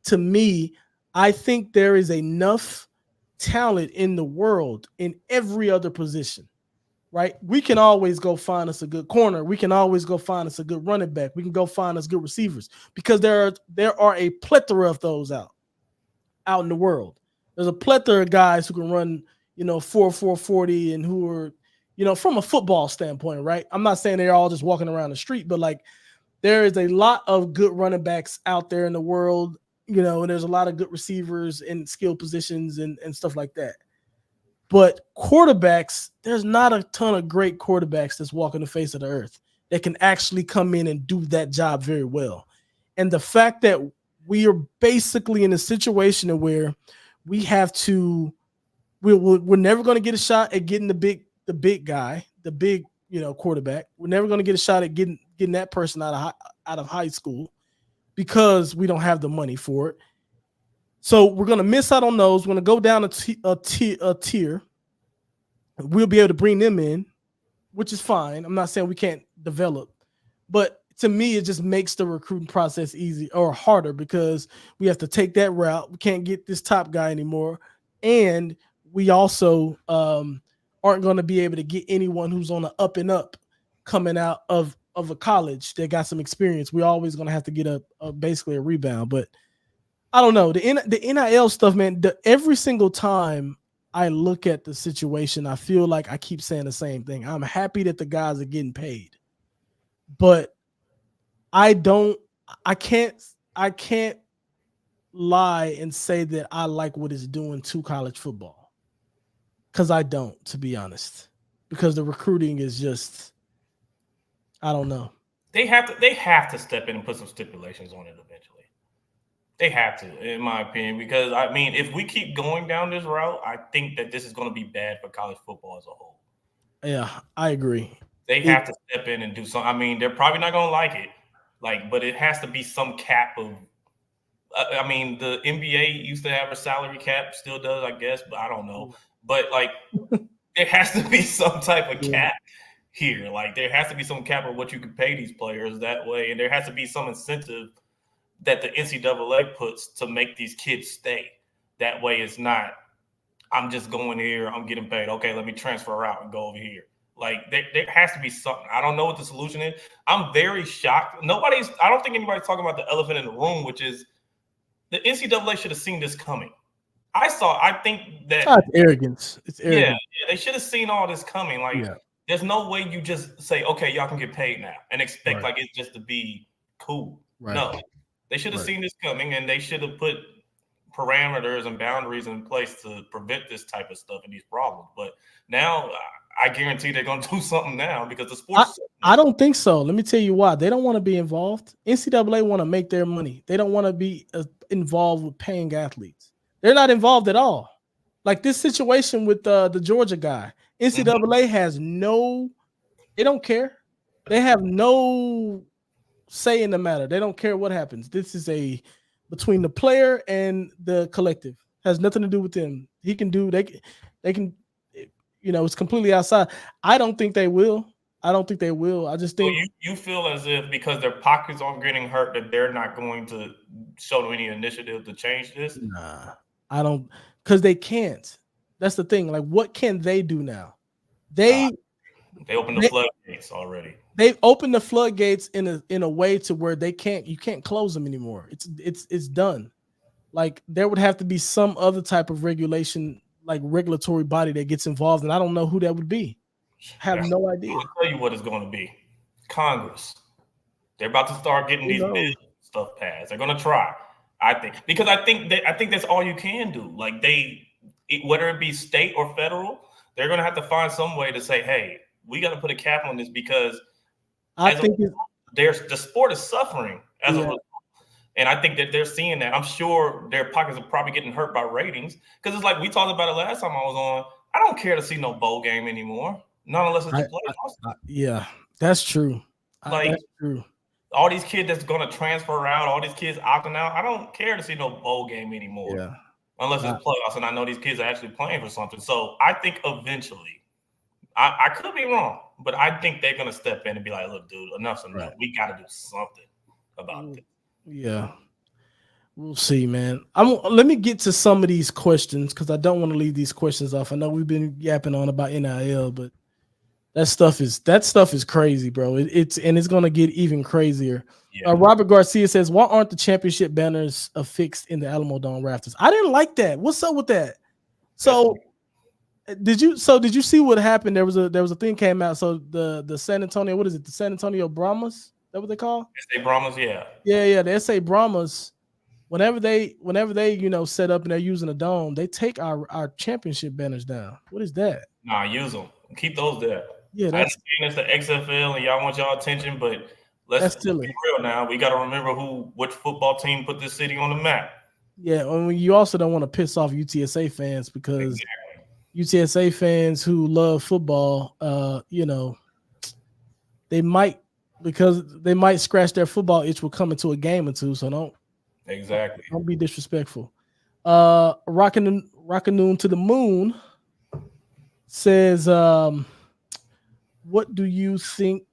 to me, I think there is enough talent in the world in every other position, right? We can always go find us a good corner. We can always go find us a good running back. We can go find us good receivers because there are a plethora of those out in the world. There's a plethora of guys who can run, 4.40 and who are, from a football standpoint, right? I'm not saying they're all just walking around the street, but like there is a lot of good running backs out there in the world. And there's a lot of good receivers in skill positions and stuff like that. But quarterbacks, there's not a ton of great quarterbacks that's walking the face of the earth that can actually come in and do that job very well. And the fact that we are basically in a situation where we have to, we're never going to get a shot at getting the big guy, the big, quarterback. We're never going to get a shot at getting that person out of high school, because we don't have the money for it. So we're going to miss out on those. We're going to go down a tier. We'll be able to bring them in, which is fine. I'm not saying we can't develop, but to me, it just makes the recruiting process easy or harder because we have to take that route. We can't get this top guy anymore. And we also aren't going to be able to get anyone who's on the up and up coming out of a college that got some experience. We're always going to have to get basically a rebound. But I don't know. The NIL stuff, man, every single time I look at the situation, I feel like I keep saying the same thing. I'm happy that the guys are getting paid, but I can't lie and say that I like what it's doing to college football, because I don't, to be honest, because the recruiting is just, I don't know. They have to step in and put some stipulations on it eventually. They have to, in my opinion, because I mean, if we keep going down this route, I think that this is going to be bad for college football as a whole. Yeah, I agree. They have to step in and do something. I mean, they're probably not going to like it, but it has to be some cap of. I mean, the NBA used to have a salary cap, still does, I guess, but I don't know. But there has to be some type of cap here. Like, there has to be some cap of what you can pay these players that way, and there has to be some incentive that the NCAA puts to make these kids stay. That way, it's not, I'm just going here, I'm getting paid. Okay, let me transfer out and go over here. Like, there has to be something. I don't know what the solution is. I'm very shocked. I don't think anybody's talking about the elephant in the room, which is the NCAA should have seen this coming. I think that it's arrogance. It's arrogant. Yeah, they should have seen all this coming. There's no way you just say, okay, y'all can get paid now and expect it just to be cool. Right. No, they should have seen this coming, and they should have put parameters and boundaries in place to prevent this type of stuff and these problems. But now I guarantee they're going to do something now because the sports. I don't think so. Let me tell you why. They don't want to be involved. NCAA want to make their money. They don't want to be involved with paying athletes. They're not involved at all. Like this situation with the Georgia guy. NCAA has they don't care. They have no say in the matter. They don't care what happens. This is between the player and the collective. Has nothing to do with them. They can, it's completely outside. I don't think they will. I just think you feel as if because their pockets aren't getting hurt that they're not going to show any initiative to change this. Nah, I don't, because they can't. That's the thing. Like, what can they do now? They opened the floodgates already. They've opened the floodgates in a way to where you can't close them anymore. It's done. Like, there would have to be some other type of regulation like regulatory body that gets involved, and I don't know who that would be. I have no idea. I'll tell you what it's going to be. Congress. They're about to start getting these bills stuff passed. They're going to try, I think, because I think that's all you can do. Like whether it be state or federal, they're going to have to find some way to say, hey, we got to put a cap on this because I think the sport is suffering as a result. And I think that they're seeing that. I'm sure their pockets are probably getting hurt by ratings because it's like we talked about it last time I was on. I don't care to see no bowl game anymore, not unless it's the playoffs. Yeah, that's true. That's true. All these kids that's going to transfer out, all these kids opting out. I don't care to see no bowl game anymore. Yeah. Unless it's playoffs, and I know these kids are actually playing for something. So I think eventually, I could be wrong, but I think they're going to step in and be like, look, dude, enough's enough. Right. We got to do something about this. Yeah. We'll see, man. Let me get to some of these questions because I don't want to leave these questions off. I know we've been yapping on about NIL, but that stuff is crazy, bro. It's going to get even crazier. Yeah. Robert Garcia says, "Why aren't the championship banners affixed in the Alamo Dome rafters?" I didn't like that. What's up with that? So, did you see what happened? There was a thing came out. So the San Antonio, what is it? The San Antonio Brahmas? Is that what they call? SA Brahmas, yeah. Yeah. The SA Brahmas. Whenever they set up and they're using a dome, they take our championship banners down. What is that? Nah, use them. Keep those there. Yeah, that's the XFL, and y'all want y'all attention, but let's be real now. We got to remember which football team put this city on the map. Yeah, I mean, you also don't want to piss off UTSA fans because UTSA fans who love football, they might scratch their football itch with coming to a game or two. So don't be disrespectful. Rockin' Noon to the Moon says, what do you think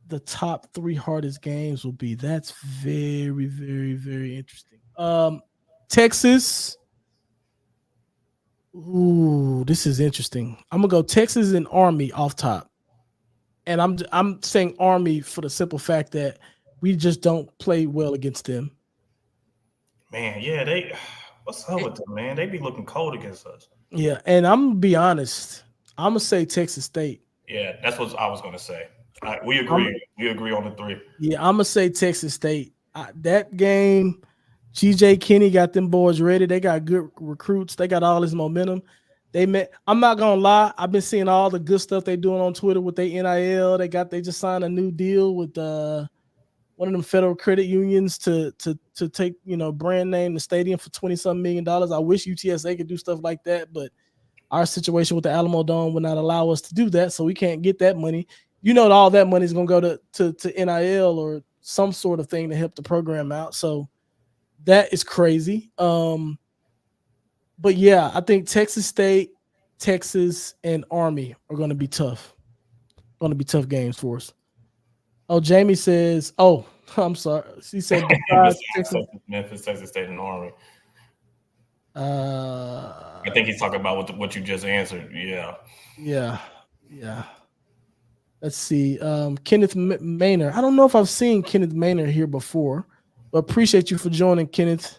the top 3 hardest games will be? That's very, very, very interesting. Texas. Ooh, this is interesting. I'm gonna go Texas and Army off top, and I'm saying Army for the simple fact that we just don't play well against them. Man, yeah, what's up with them, man? They be looking cold against us. Yeah, and I'm gonna be honest. I'm gonna say Texas State. Yeah, that's what I was gonna say. We agree. We agree on the 3. Yeah, I'm gonna say Texas State. That game, G.J. Kinney got them boys ready. They got good recruits. They got all this momentum. I'm not gonna lie. I've been seeing all the good stuff they're doing on Twitter with their NIL. They just signed a new deal with one of them federal credit unions to take brand name the stadium for $20-some million. I wish UTSA could do stuff like that, but our situation with the Alamo Dome would not allow us to do that, so we can't get that money. All that money is going to go to NIL or some sort of thing to help the program out. So that is crazy. But yeah, I think Texas State, Texas, and Army are going to be tough. Going to be tough games for us. Oh, Jamie says, "Oh, I'm sorry." She said, "Besides Memphis, Texas State, and Army." I think he's talking about what you just answered. Yeah. Let's see. Kenneth Maynard. I don't know if I've seen Kenneth Maynard here before, but appreciate you for joining, Kenneth.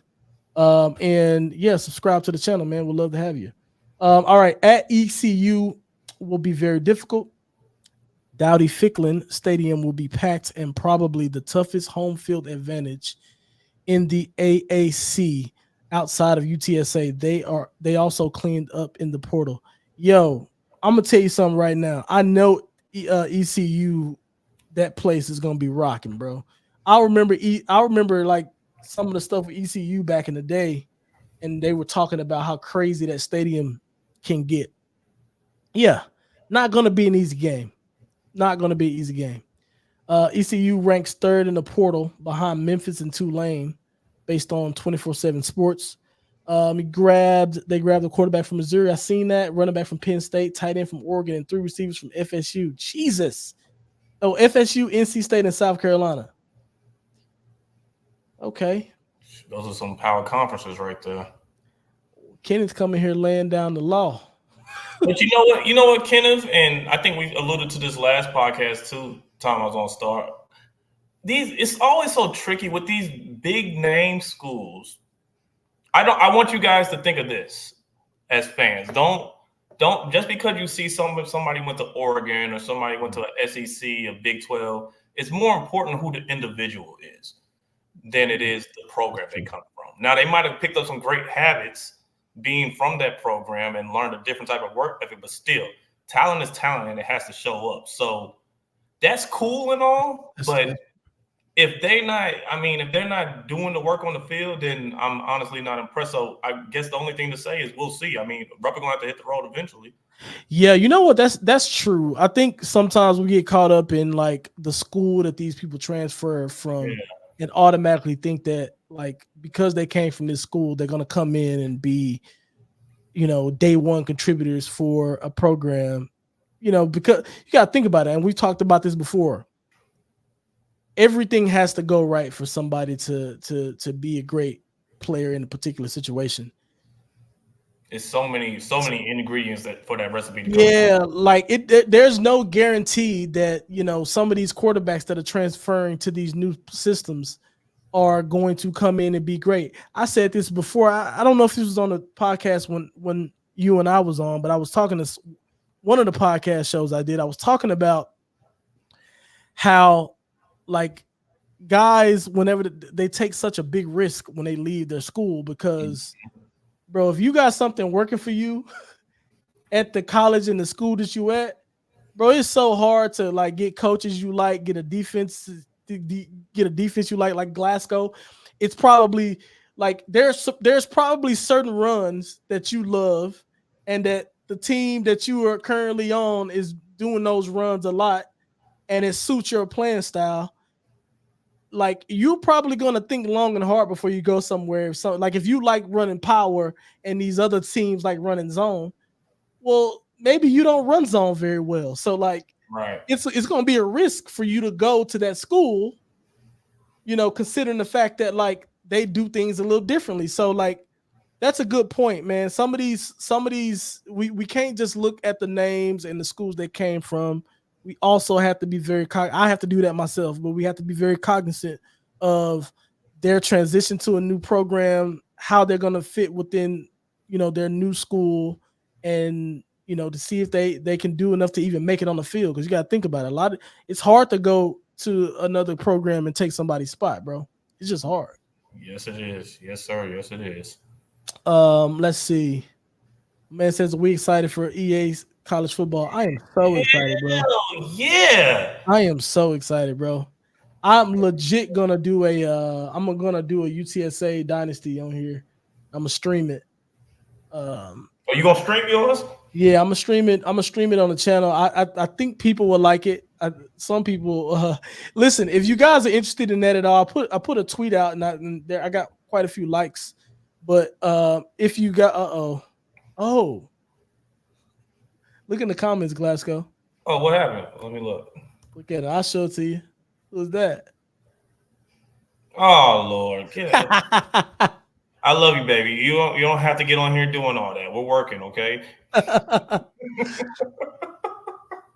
And yeah, subscribe to the channel, man. We'd love to have you. All right. At ECU will be very difficult. Dowdy-Ficklin Stadium will be packed and probably the toughest home field advantage in the AAC outside of UTSA. They also cleaned up in the portal. Yo, I'm gonna tell you something right now. I know ECU, that place is gonna be rocking, bro. I remember like some of the stuff with ECU back in the day, and they were talking about how crazy that stadium can get. Yeah, not gonna be an easy game. Not gonna be an easy game. ECU ranks 3rd in the portal behind Memphis and Tulane, based on 24/7 Sports. They grabbed the quarterback from Missouri. I seen that. Running back from Penn State, tight end from Oregon, and 3 receivers from FSU. Jesus. Oh, FSU, NC State, and South Carolina. Okay. Those are some power conferences right there. Kenneth's coming here laying down the law. But you know what, Kenneth, and I think we alluded to this last podcast too, time I was on Start. It's always so tricky with these big name schools. I want you guys to think of this. as fans. Don't just because you see somebody went to Oregon or somebody went to a SEC, a Big 12, it's more important who the individual is than it is the program they come from. Now, they might have picked up some great habits being from that program and learned a different type of work ethic, but still, talent is talent and it has to show up. So that's cool and all, but if they're not doing the work on the field, then I'm honestly not impressed. So I guess the only thing to say is we'll see. I mean, rubber gonna have to hit the road eventually. Yeah, you know what? That's true. I think sometimes we get caught up in like the school that these people transfer from and automatically think that like because they came from this school, they're gonna come in and be, day one contributors for a program. Because you gotta think about it, and we talked about this before. Everything has to go right for somebody to be a great player in a particular situation. It's so many ingredients that for that recipe to come. Yeah, like there's no guarantee that some of these quarterbacks that are transferring to these new systems are going to come in and be great. I said this before. I don't know if this was on the podcast when you and I was on, but I was talking to one of the podcast shows I did. I was talking about how like guys, whenever they take such a big risk when they leave their school, because bro, if you got something working for you at the college and the school that you at, bro, it's so hard to like get coaches you like, get a defense you like Glasco. It's probably like there's probably certain runs that you love, and that the team that you are currently on is doing those runs a lot, and it suits your playing style. Like you're probably gonna think long and hard before you go somewhere. So like if you like running power and these other teams like running zone, well, maybe you don't run zone very well. So like it's gonna be a risk for you to go to that school, considering the fact that like they do things a little differently. So like that's a good point, man. Some of these we can't just look at the names and the schools they came from. We also have to be I have to do that myself, but we have to be very cognizant of their transition to a new program, how they're going to fit within, their new school, and, to see if they can do enough to even make it on the field. Cause you got to think about it. It's hard to go to another program and take somebody's spot, bro. It's just hard. Yes, it is. Yes, sir. Yes, it is. Let's see. Man says we excited for EA's college football. I am so excited, bro. Yeah. I am so excited, bro. I'm legit gonna do a UTSA dynasty on here. I'm gonna stream it. Are you gonna stream yours? Yeah, I'm gonna stream it. I'm gonna stream it on the channel. I think people will like it. Some people listen. If you guys are interested in that at all, I put a tweet out and I got quite a few likes. But if you got look in the comments, Glasgow. Oh, what happened? Let me look. Look at it. I'll show it to you. Who's that? Oh Lord. I love you, baby. You don't have to get on here doing all that. We're working, okay?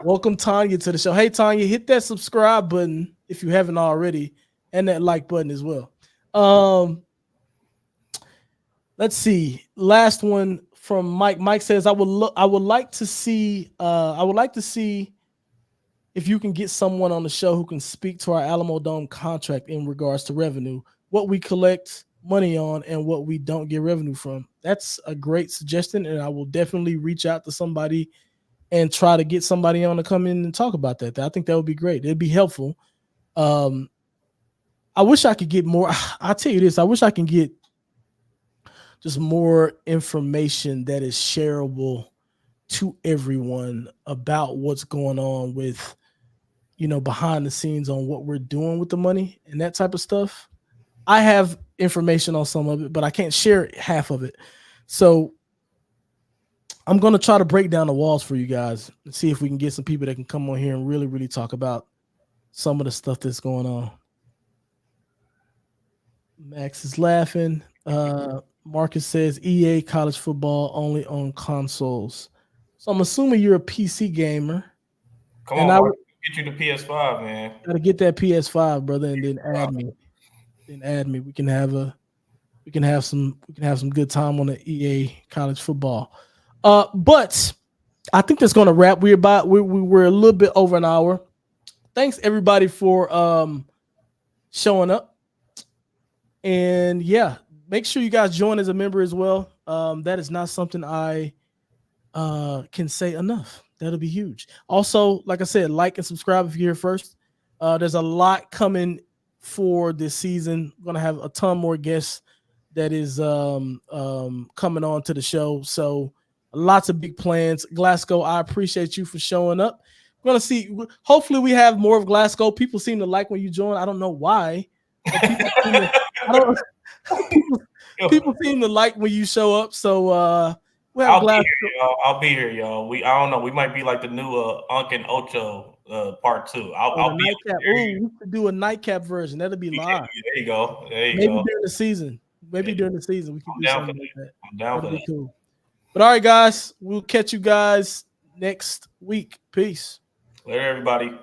Welcome Tanya to the show. Hey Tanya, hit that subscribe button if you haven't already, and that like button as well. Let's see. Last one from Mike. Mike says, I would like to see if you can get someone on the show who can speak to our Alamo Dome contract in regards to revenue, what we collect money on and what we don't get revenue from. That's a great suggestion, and I will definitely reach out to somebody and try to get somebody on to come in and talk about that. I think that would be great. It'd be helpful. I wish I could get more. I'll tell you this. I wish I can get just more information that is shareable to everyone about what's going on with, behind the scenes on what we're doing with the money and that type of stuff. I have information on some of it, but I can't share half of it. So I'm going to try to break down the walls for you guys and see if we can get some people that can come on here and really, really talk about some of the stuff that's going on. Max is laughing. Marcus says EA college football only on consoles. So I'm assuming you're a PC gamer. Come on, Mark, get you the PS5, man. Gotta get that PS5, brother, and then add me. We can have a we can have some good time on the EA college football. But I think that's going to wrap. We're a little bit over an hour. Thanks everybody for showing up. And yeah, make sure you guys join as a member as well. That is not something I can say enough. That'll be huge. Also, like I said, like and subscribe if you're here first. There's a lot coming for this season. We're gonna have a ton more guests that is coming on to the show. So lots of big plans. Glasco, I appreciate you for showing up. We're gonna see. Hopefully, we have more of Glasco. People seem to like when you join. I don't know why. But people seem to like when you show up. So we'll have I'll be here, y'all. I'll be here, y'all. I don't know. We might be like the new Unk and Ocho part 2. I'll be nightcap. Ooh, we could do a nightcap version. That'll be live. There you go. Maybe during the season. During the season we can do something like that. I'm down for that. Cool. But all right, guys, we'll catch you guys next week. Peace. Later, everybody.